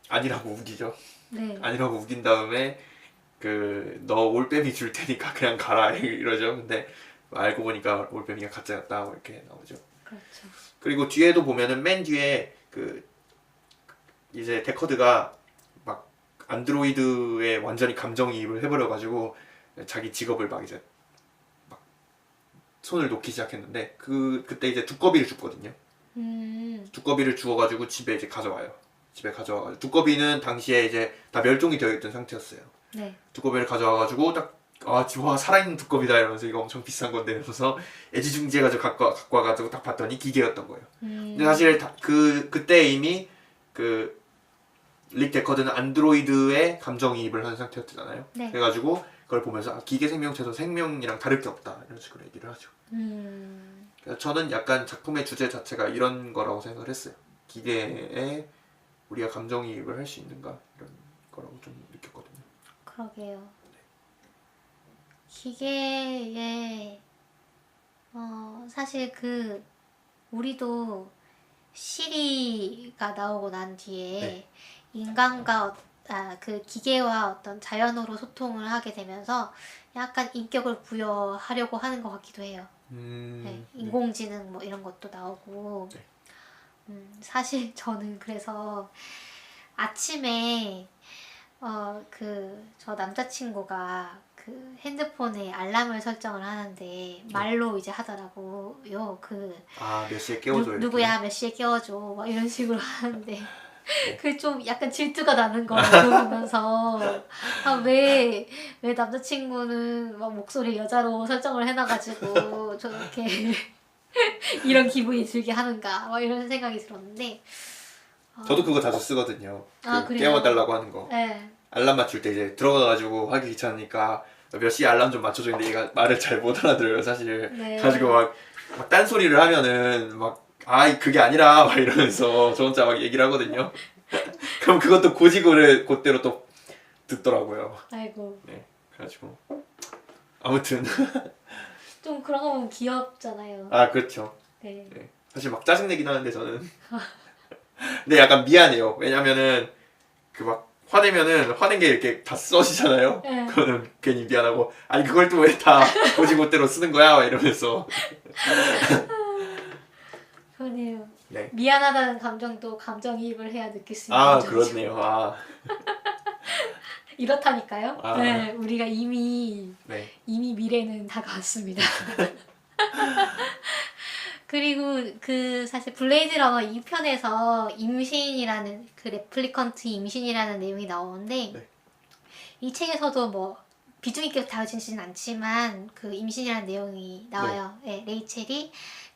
아니라고 우기죠. 네. 아니라고 우긴 다음에 너 올빼미 줄 테니까 그냥 가라 이러죠. 근데 알고 보니까 올빼미가 가짜였다 뭐 이렇게 나오죠. 그렇죠. 그리고 뒤에도 보면은 맨 뒤에 이제 데커드가 막 안드로이드에 완전히 감정이입을 해버려가지고 자기 직업을 막 이제 막 손을 놓기 시작했는데 그때 이제 두꺼비를 줬거든요. 두꺼비를 주워가지고 집에 이제 가져와요. 집에 가져와가지고 두꺼비는 당시에 이제 다 멸종이 되어 있던 상태였어요. 네. 두꺼비를 가져와가지고 와 살아있는 두꺼비다 이러면서 이거 엄청 비싼 건데 이러면서 애지중지해가지고 갖고 와가지고 딱 봤더니 기계였던 거예요. 근데 사실 그때 이미 릭 데커드는 안드로이드에 감정이입을 한 상태였잖아요. 네. 그래가지고 그걸 보면서 기계 생명체도 생명이랑 다를 게 없다 이런 식으로 얘기를 하죠. 그래서 저는 약간 작품의 주제 자체가 이런 거라고 생각을 했어요. 기계에 우리가 감정이입을 할 수 있는가 이런 거라고 좀 느꼈거든요. 그러게요. 기계에 사실 우리도 시리가 나오고 난 뒤에 네. 인간과 그 기계와 어떤 자연으로 소통을 하게 되면서 약간 인격을 부여하려고 하는 것 같기도 해요. 네, 인공지능 뭐 이런 것도 나오고. 네. 사실 저는 그래서 아침에 저 남자친구가 그 핸드폰에 알람을 설정을 하는데 말로 이제 하더라고요. 몇 시에 깨워줘 이렇게. 누구야 몇 시에 깨워줘 막 이런 식으로 하는데 그게 좀 약간 질투가 나는 거예요. 그거 보면서 왜 남자친구는 막 목소리 여자로 설정을 해놔가지고 저렇게 이런 기분이 들게 하는가 막 이런 생각이 들었는데 저도 그거 자주 쓰거든요. 그래요? 깨워달라고 하는 거. 네. 알람 맞출 때 이제 들어가가지고 하기 귀찮으니까 몇 시에 알람 좀 맞춰줘. 근데 얘가 말을 잘 못 알아들어요 사실. 네. 가지고 막 딴소리를 하면은 그게 아니라 막 이러면서 저 혼자 막 얘기를 하거든요. 그럼 그것도 그대로 또 듣더라고요. 아이고. 네, 그래가지고 아무튼 좀 그런 거 보면 귀엽잖아요. 아 그렇죠. 네. 네. 사실 막 짜증내긴 하는데 저는 근데 약간 미안해요. 왜냐면은 그 막 화내면은 화낸 게 이렇게 다 써지잖아요. 네. 그거는 괜히 미안하고 아니 그걸 또 왜 다 고지고대로 쓰는 거야? 막 이러면서 그러네요. 네. 미안하다는 감정도 감정이입을 해야 느낄 수 있는 아 감정이죠. 그렇네요. 아 이렇다니까요. 아. 네, 우리가 이미 네. 미래는 다가왔습니다. 그리고 그 사실 블레이드 러너 2편에서 임신이라는 그 레플리컨트 임신이라는 내용이 나오는데 네. 이 책에서도 뭐 비중 있게 다뤄지진 않지만 그 임신이라는 내용이 나와요. 네. 레이첼이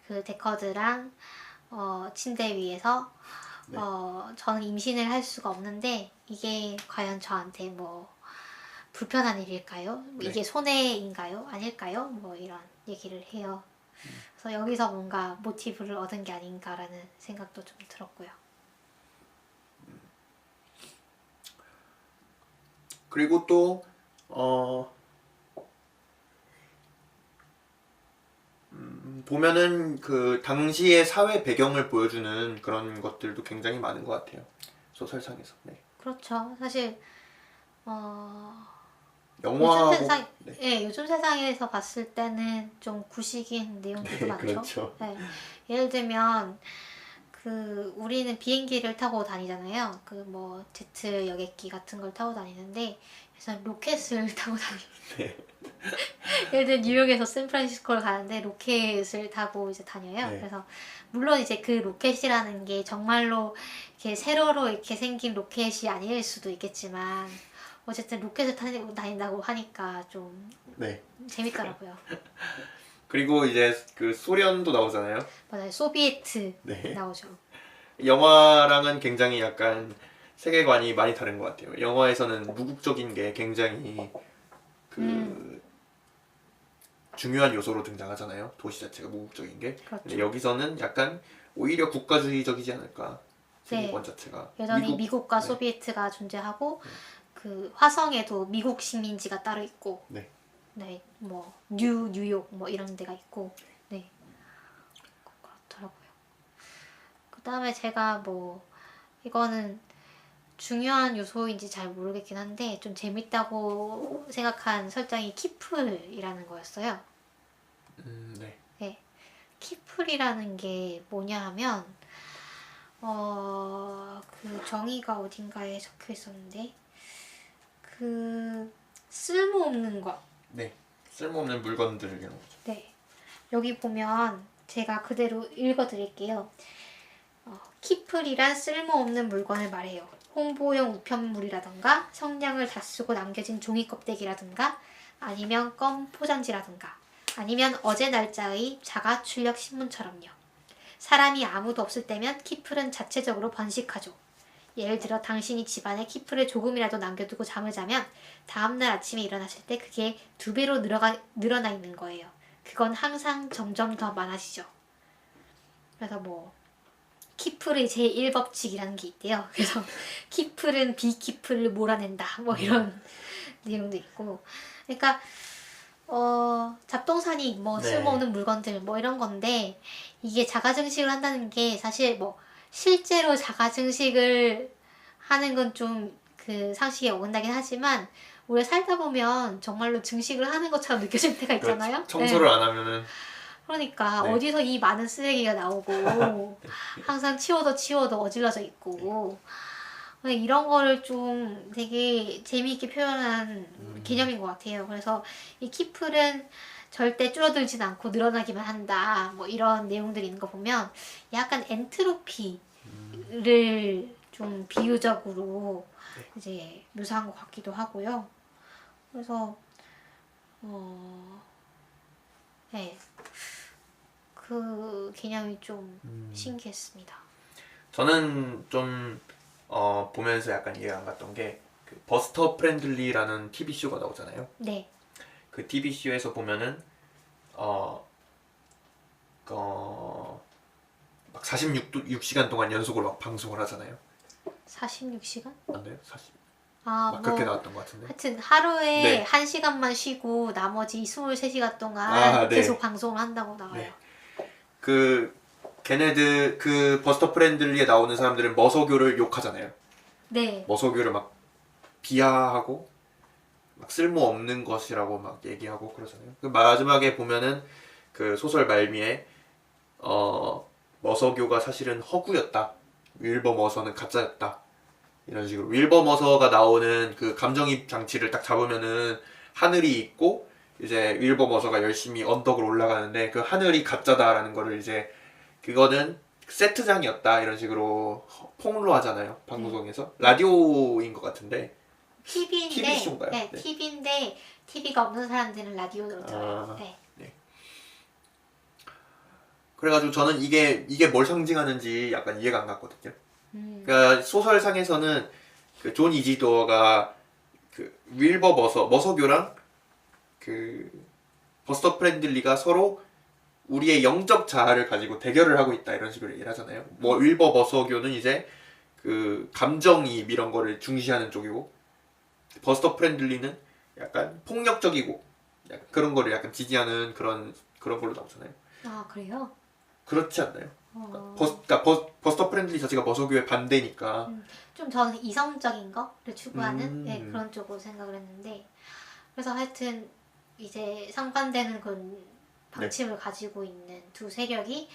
그 데커드랑 침대 위에서 네. 저는 임신을 할 수가 없는데 이게 과연 저한테 뭐 불편한 일일까요? 뭐 네. 이게 손해인가요? 아닐까요? 뭐 이런 얘기를 해요. 그래서 여기서 뭔가 모티브를 얻은 게 아닌가라는 생각도 좀 들었고요. 그리고 또 보면은 그 당시의 사회 배경을 보여주는 그런 것들도 굉장히 많은 것 같아요. 소설상에서. 네. 그렇죠. 사실 요즘 영화하고 세상, 네. 예, 요즘 세상에서 봤을 때는 좀 구식인 내용들도 네, 많죠. 그렇죠. 네. 예를 들면 그 우리는 비행기를 타고 다니잖아요. 그 뭐 제트 여객기 같은 걸 타고 다니는데 그래서 로켓을 타고 다니. 네. 예를 들어 뉴욕에서 샌프란시스코를 가는데 로켓을 타고 이제 다녀요. 네. 그래서 물론 이제 그 로켓이라는 게 정말로 이렇게 세로로 이렇게 생긴 로켓이 아닐 수도 있겠지만 어쨌든 로켓을 타고 다닌다고 하니까 좀 네. 재밌더라고요. 그리고 이제 그 소련도 나오잖아요. 맞아요. 소비에트 네. 나오죠. 영화랑은 굉장히 약간 세계관이 많이 다른 것 같아요. 영화에서는 무국적인 게 굉장히 그 중요한 요소로 등장하잖아요. 도시 자체가 무국적인 게. 그렇죠. 근데 여기서는 약간 오히려 국가주의적이지 않을까. 네. 세계관 자체가. 여전히 미국과 네. 소비에트가 존재하고 그 화성에도 미국 식민지가 따로 있고 네. 네, 뭐 뉴욕 뭐 이런 데가 있고 네 그렇더라고요. 그 다음에 제가 뭐 이거는 중요한 요소인지 잘 모르겠긴 한데 좀 재밌다고 생각한 설정이 키플이라는 거였어요. 네. 네, 키플이라는 게 뭐냐 하면 그 정의가 어딘가에 적혀 있었는데 그 쓸모없는 것. 네. 쓸모없는 물건들 이런 거죠. 네. 여기 보면 제가 그대로 읽어드릴게요. 키플이란 쓸모없는 물건을 말해요. 홍보용 우편물이라던가 성냥을 다 쓰고 남겨진 종이 껍데기라든가 아니면 껌 포장지라든가 아니면 어제 날짜의 자가 출력 신문처럼요. 사람이 아무도 없을 때면 키플은 자체적으로 번식하죠. 예를 들어 당신이 집안에 키플을 조금이라도 남겨두고 잠을 자면 다음날 아침에 일어났을 때 그게 2배로 늘어나 있는 거예요. 그건 항상 점점 더 많아지죠. 그래서 뭐 키플의 제1법칙이라는 게 있대요. 그래서 키플은 비키플을 몰아낸다. 뭐 이런 내용도 있고. 그러니까 잡동사니 뭐 네. 쓸모없는 물건들 뭐 이런 건데 이게 자가증식을 한다는 게 사실 뭐 실제로 자가증식을 하는 건 좀 그 상식에 어긋나긴 하지만 우리가 살다 보면 정말로 증식을 하는 것처럼 느껴질 때가 있잖아요. 그렇죠. 청소를 안 하면은 그러니까 네. 어디서 이 많은 쓰레기가 나오고 항상 치워도 어질러져 있고 이런 거를 좀 되게 재미있게 표현한 개념인 것 같아요. 그래서 이 키플은 절대 줄어들진 않고 늘어나기만 한다. 뭐 이런 내용들이 있는 거 보면 약간 엔트로피를 좀 비유적으로 이제 묘사한 것 같기도 하고요. 그래서 네. 그 개념이 좀 신기했습니다. 저는 좀 보면서 약간 이해가 안 갔던 게 그 버스터 프렌들리라는 TV 쇼가 나오잖아요. 네. 그 TV 쇼에서 보면은 막 46시간 동안 연속으로 막 방송을 하잖아요. 46시간? 안 돼요? 40. 아, 막 그렇게 나왔던 것 같은데. 하여튼 하루에 네. 1시간만 쉬고 나머지 23시간 동안 아, 네. 계속 방송을 한다고 나와요. 네. 그 걔네들 그 버스터 프렌들리에 나오는 사람들은 머서교를 욕하잖아요. 네. 머서교를 막 비하하고 막 쓸모없는 것이라고 막 얘기하고 그러잖아요. 그 마지막에 보면은 그 소설 말미에 머서교가 사실은 허구였다. 윌버 머서는 가짜였다. 이런 식으로 윌버 머서가 나오는 그 감정이입 장치를 딱 잡으면은 하늘이 있고 이제 윌버 머서가 열심히 언덕을 올라가는데 그 하늘이 가짜다라는 거를 이제 그거는 세트장이었다 이런 식으로 폭로하잖아요. 방송에서 라디오인 것 같은데 TV인데, TV 쇼인가요? 네, 네. TV인데 TV가 없는 사람들은 라디오로 들어요. 아. 네. 그래가지고 저는 이게 뭘 상징하는지 약간 이해가 안 갔거든요. 음. 그러니까 소설상에서는 그 존 이지도어가 그 윌버 머서교랑 그 버스터 프렌들리가 서로 우리의 영적 자아를 가지고 대결을 하고 있다 이런 식으로 얘기를 하잖아요. 뭐 윌버 머서교는 이제 그 감정이입 이런 거를 중시하는 쪽이고 버스터 프렌들리는 약간 폭력적이고 약간 그런 거를 약간 지지하는 그런 걸로 나오잖아요. 아, 그래요? 그렇지 않나요? 어, 버스터 프렌들리 자체가 머서교의 반대니까. 좀 저는 이성적인 거를 추구하는 네, 음. 그런 쪽으로 생각을 했는데 그래서 하여튼 이제 상반되는 그런 방침을 가지고 있는 두 세력이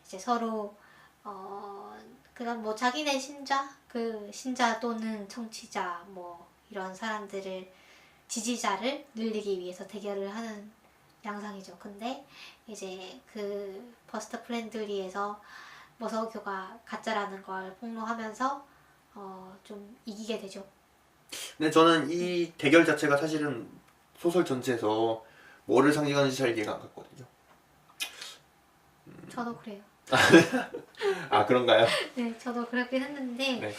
이제 서로 그냥 뭐 자기네 신자 또는 청취자 뭐 이런 사람들을 지지자를 늘리기 위해서 대결을 하는 양상이죠. 근데 이제 그 버스터 프렌들리에서 머서교가 가짜라는 걸 폭로하면서 좀 이기게 되죠. 근데 저는 이 대결 자체가 사실은 소설 전체에서 뭐를 상징하는지 잘 이해가 안 갔거든요. 저도 그래요. 아 그런가요? 네, 저도 그렇긴 했는데 네.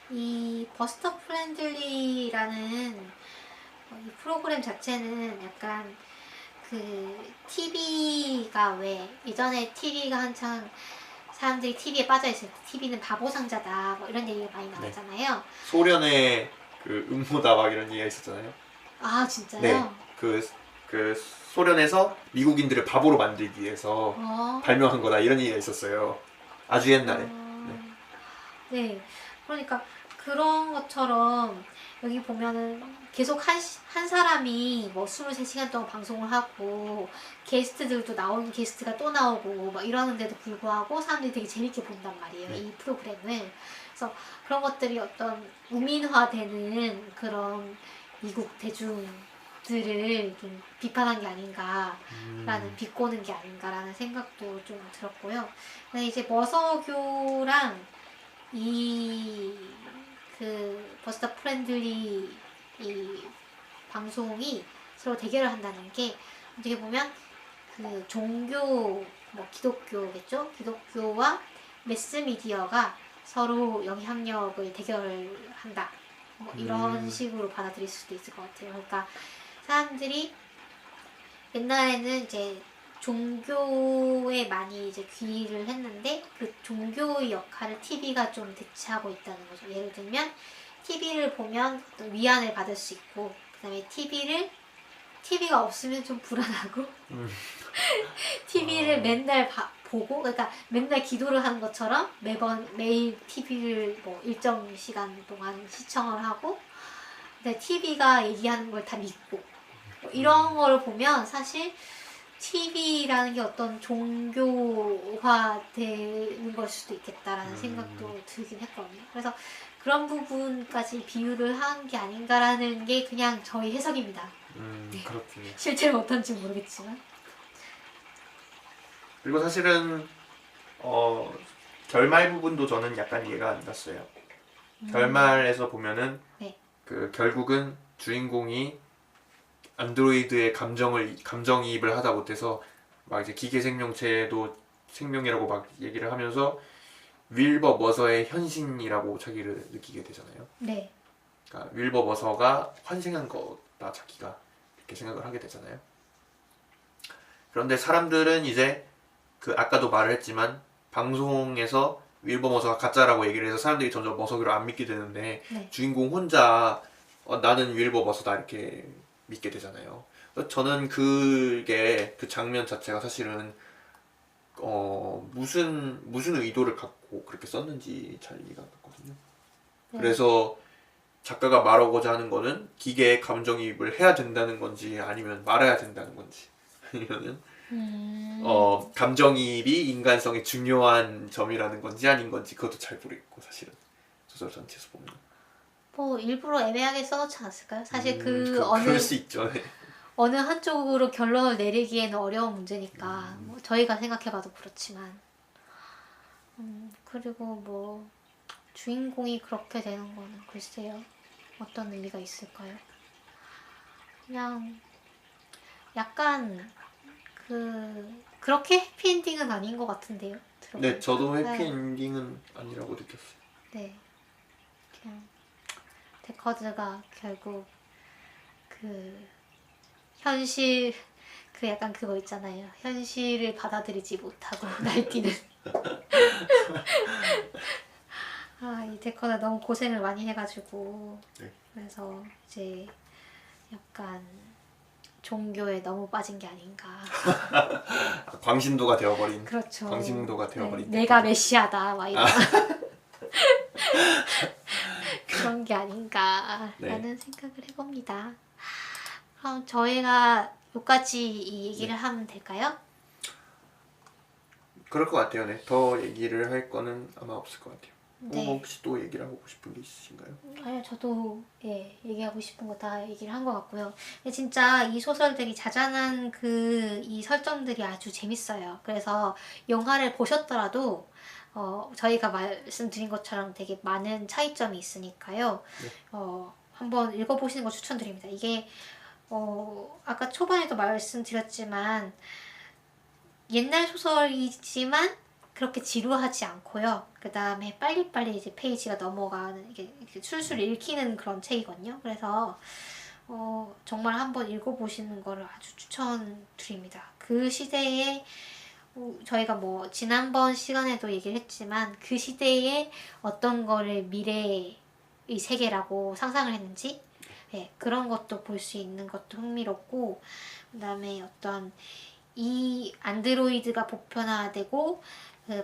이 버스터 프렌들리라는 이 프로그램 자체는 약간 그 TV가 왜 예전에 TV가 한창 사람들이 TV에 빠져 있을 때 TV는 바보 상자다 뭐 이런 얘기가 많이 나왔잖아요. 소련의 그 음모다 막 이런 얘기가 있었잖아요. 아 진짜요? 네. 그 소련에서 미국인들을 바보로 만들기 위해서 발명한 거다 이런 얘기가 있었어요. 아주 옛날에. 네. 그러니까 그런 것처럼 여기 보면은 계속 한 사람이 뭐 23시간 동안 방송을 하고 게스트들도 나오는 게스트가 또 나오고 막 이러는데도 불구하고 사람들이 되게 재밌게 본단 말이에요. 이 프로그램을. 그래서 그런 것들이 어떤 우민화되는 그런 미국 대중들을 좀 비판한 게 아닌가라는 비꼬는 게 아닌가라는 생각도 좀 들었고요. 근데 이제 머서교랑 이 그 버스터 프렌들리 이 방송이 서로 대결을 한다는 게 어떻게 보면 그 종교 뭐 기독교겠죠? 기독교와 매스미디어가 서로 영향력을 대결을 한다. 뭐 이런 식으로 받아들일 수도 있을 것 같아요. 그러니까 사람들이 옛날에는 이제 종교에 많이 이제 귀의를 했는데 그 종교의 역할을 TV가 좀 대체하고 있다는 거죠. 예를 들면 TV를 보면 어떤 위안을 받을 수 있고 그다음에 TV가 없으면 좀 불안하고 TV를 맨날 보고 그러니까 맨날 기도를 하는 것처럼 매일 TV를 뭐 일정 시간 동안 시청을 하고 근데 TV가 얘기하는 걸 다 믿고 뭐 이런 거를 보면 사실 TV라는 게 어떤 종교화되는 걸 수도 있겠다라는 생각도 들긴 했거든요. 그래서 그런 부분까지 비유를 한 게 아닌가라는 게 그냥 저희 해석입니다. 네. 그렇군요. 실제로 어떤지 모르겠지만. 그리고 사실은 결말 부분도 저는 약간 이해가 안 갔어요. 결말에서 보면은 네. 그 결국은 주인공이 안드로이드의 감정이입을 하다 못해서 막 이제 기계 생명체도 생명이라고 막 얘기를 하면서 윌버 머서의 현신이라고 자기를 느끼게 되잖아요. 네. 그러니까 윌버 머서가 환생한 거다 자기가 이렇게 생각을 하게 되잖아요. 그런데 사람들은 이제 그 아까도 말을 했지만 방송에서 윌버 머서가 가짜라고 얘기를 해서 사람들이 점점 머서기를 안 믿게 되는데 네. 주인공 혼자 나는 윌버 버서다 이렇게 믿게 되잖아요. 저는 그게 그 장면 자체가 사실은 무슨 의도를 갖고 그렇게 썼는지 잘 이해가 안 갔거든요. 네. 그래서 작가가 말하고자 하는 거는 기계에 감정이입을 해야 된다는 건지 아니면 말아야 된다는 건지 아니면은 감정이입이 인간성의 중요한 점이라는 건지 아닌 건지 그것도 잘 모르겠고 사실은 소설 전체에서 보면 뭐 일부러 애매하게 써놓지 않았을까요? 사실 그럴 수 있죠. 네. 어느 한쪽으로 결론을 내리기에는 어려운 문제니까 뭐 저희가 생각해봐도 그렇지만 그리고 뭐 주인공이 그렇게 되는 거는 글쎄요 어떤 의미가 있을까요? 그냥 약간 그렇게 해피엔딩은 아닌 것 같은데요. 네, 들어보니까. 저도 네. 해피엔딩은 아니라고 느꼈어요. 네. 그냥 데커드가 결국 그 현실 약간 그거 있잖아요. 현실을 받아들이지 못하고 날뛰는. 이 데커드 너무 고생을 많이 해가지고 네. 그래서 이제 약간 종교에 너무 빠진 게 아닌가. 광신도가 되어버린. 그렇죠. 광신도가 되어버린. 네, 내가 메시아다 막 이런 그런 게 아닌가라는 네. 생각을 해봅니다. 그럼 저희가 여기까지 이 얘기를 하면 될까요? 그럴 것 같아요. 네. 더 얘기를 할 거는 아마 없을 것 같아요. 네. 혹시 또 얘기를 하고 싶은 게 있으신가요? 아니요, 저도 얘기하고 싶은 거 다 얘기를 한 것 같고요. 근데 진짜 이 소설들이 자잘한 이 설정들이 아주 재밌어요. 그래서 영화를 보셨더라도 저희가 말씀드린 것처럼 되게 많은 차이점이 있으니까요. 네. 한번 읽어보시는 거 추천드립니다. 이게 아까 초반에도 말씀드렸지만 옛날 소설이지만 그렇게 지루하지 않고요. 그 다음에 빨리빨리 이제 페이지가 넘어가는 이렇게 술술 읽히는 그런 책이거든요. 그래서 정말 한번 읽어보시는 거를 아주 추천드립니다. 그 시대에 저희가 뭐 지난번 시간에도 얘기를 했지만 그 시대에 어떤 거를 미래의 세계라고 상상을 했는지 그런 것도 볼 수 있는 것도 흥미롭고 그 다음에 어떤 이 안드로이드가 보편화되고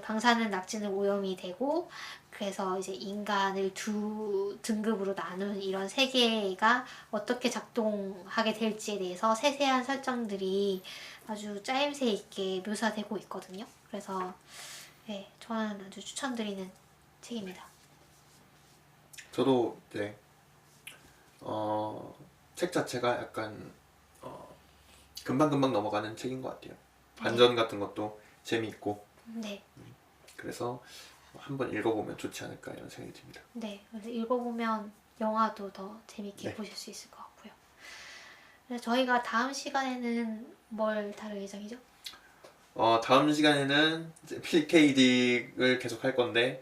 방사능 낙지는 오염이 되고 그래서 이제 인간을 두 등급으로 나눈 이런 세계가 어떻게 작동하게 될지에 대해서 세세한 설정들이 아주 짜임새 있게 묘사되고 있거든요. 그래서 저는 아주 추천드리는 책입니다. 저도 네. 책 자체가 약간 금방금방 넘어가는 책인 것 같아요. 반전 같은 것도 재미있고. 네. 그래서 한번 읽어보면 좋지 않을까 이런 생각이 듭니다. 네. 그래서 읽어보면 영화도 더 재밌게 네. 보실 수 있을 것 같고요. 그래서 저희가 다음 시간에는 뭘 다룰 예정이죠? 다음 시간에는 필립 K. 딕을 계속 할 건데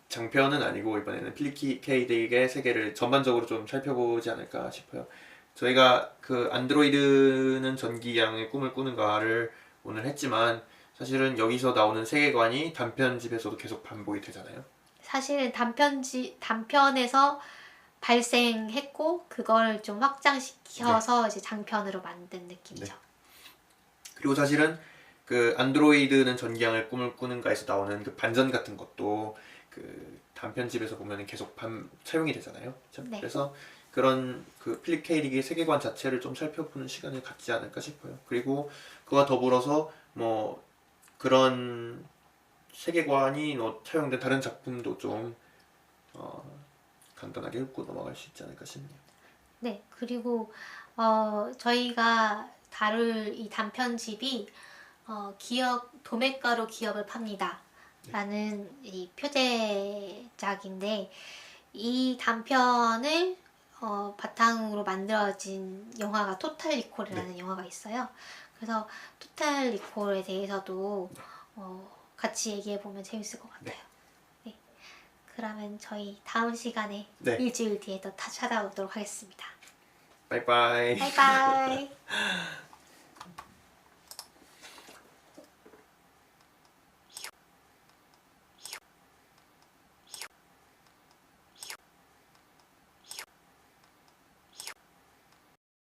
장편은 아니고 이번에는 필립 K. 딕의 세계를 전반적으로 좀 살펴보지 않을까 싶어요. 저희가 그 안드로이드는 전기양의 꿈을 꾸는가를 오늘 했지만 사실은 여기서 나오는 세계관이 단편집에서도 계속 반복이 되잖아요. 사실은 단편에서 발생했고 그걸 좀 확장시켜서 이제 장편으로 만든 느낌이죠. 네. 그리고 사실은 그 안드로이드는 전기양을 꿈을 꾸는가에서 나오는 그 반전 같은 것도 그 단편집에서 보면 계속 차용이 되잖아요. 그렇죠? 네. 그래서 그런 그 필립 K. 딕의 세계관 자체를 좀 살펴보는 시간을 갖지 않을까 싶어요. 그리고 그와 더불어서 뭐 그런 세계관이 차용된 다른 작품도 좀 간단하게 훑고 넘어갈 수 있지 않을까 싶네요. 네. 그리고 저희가 다룰 이 단편집이 도매가로 기업을 팝니다. 라는 이 표제작인데 이 단편을 바탕으로 만들어진 영화가 토탈 리콜이라는 영화가 있어요. 그래서 토탈 리콜에 대해서도 같이 얘기해보면 재밌을 것 같아요. 네. 그러면 저희 다음 시간에 일주일 뒤에 또 찾아오도록 하겠습니다. 바이바이. 바이바이.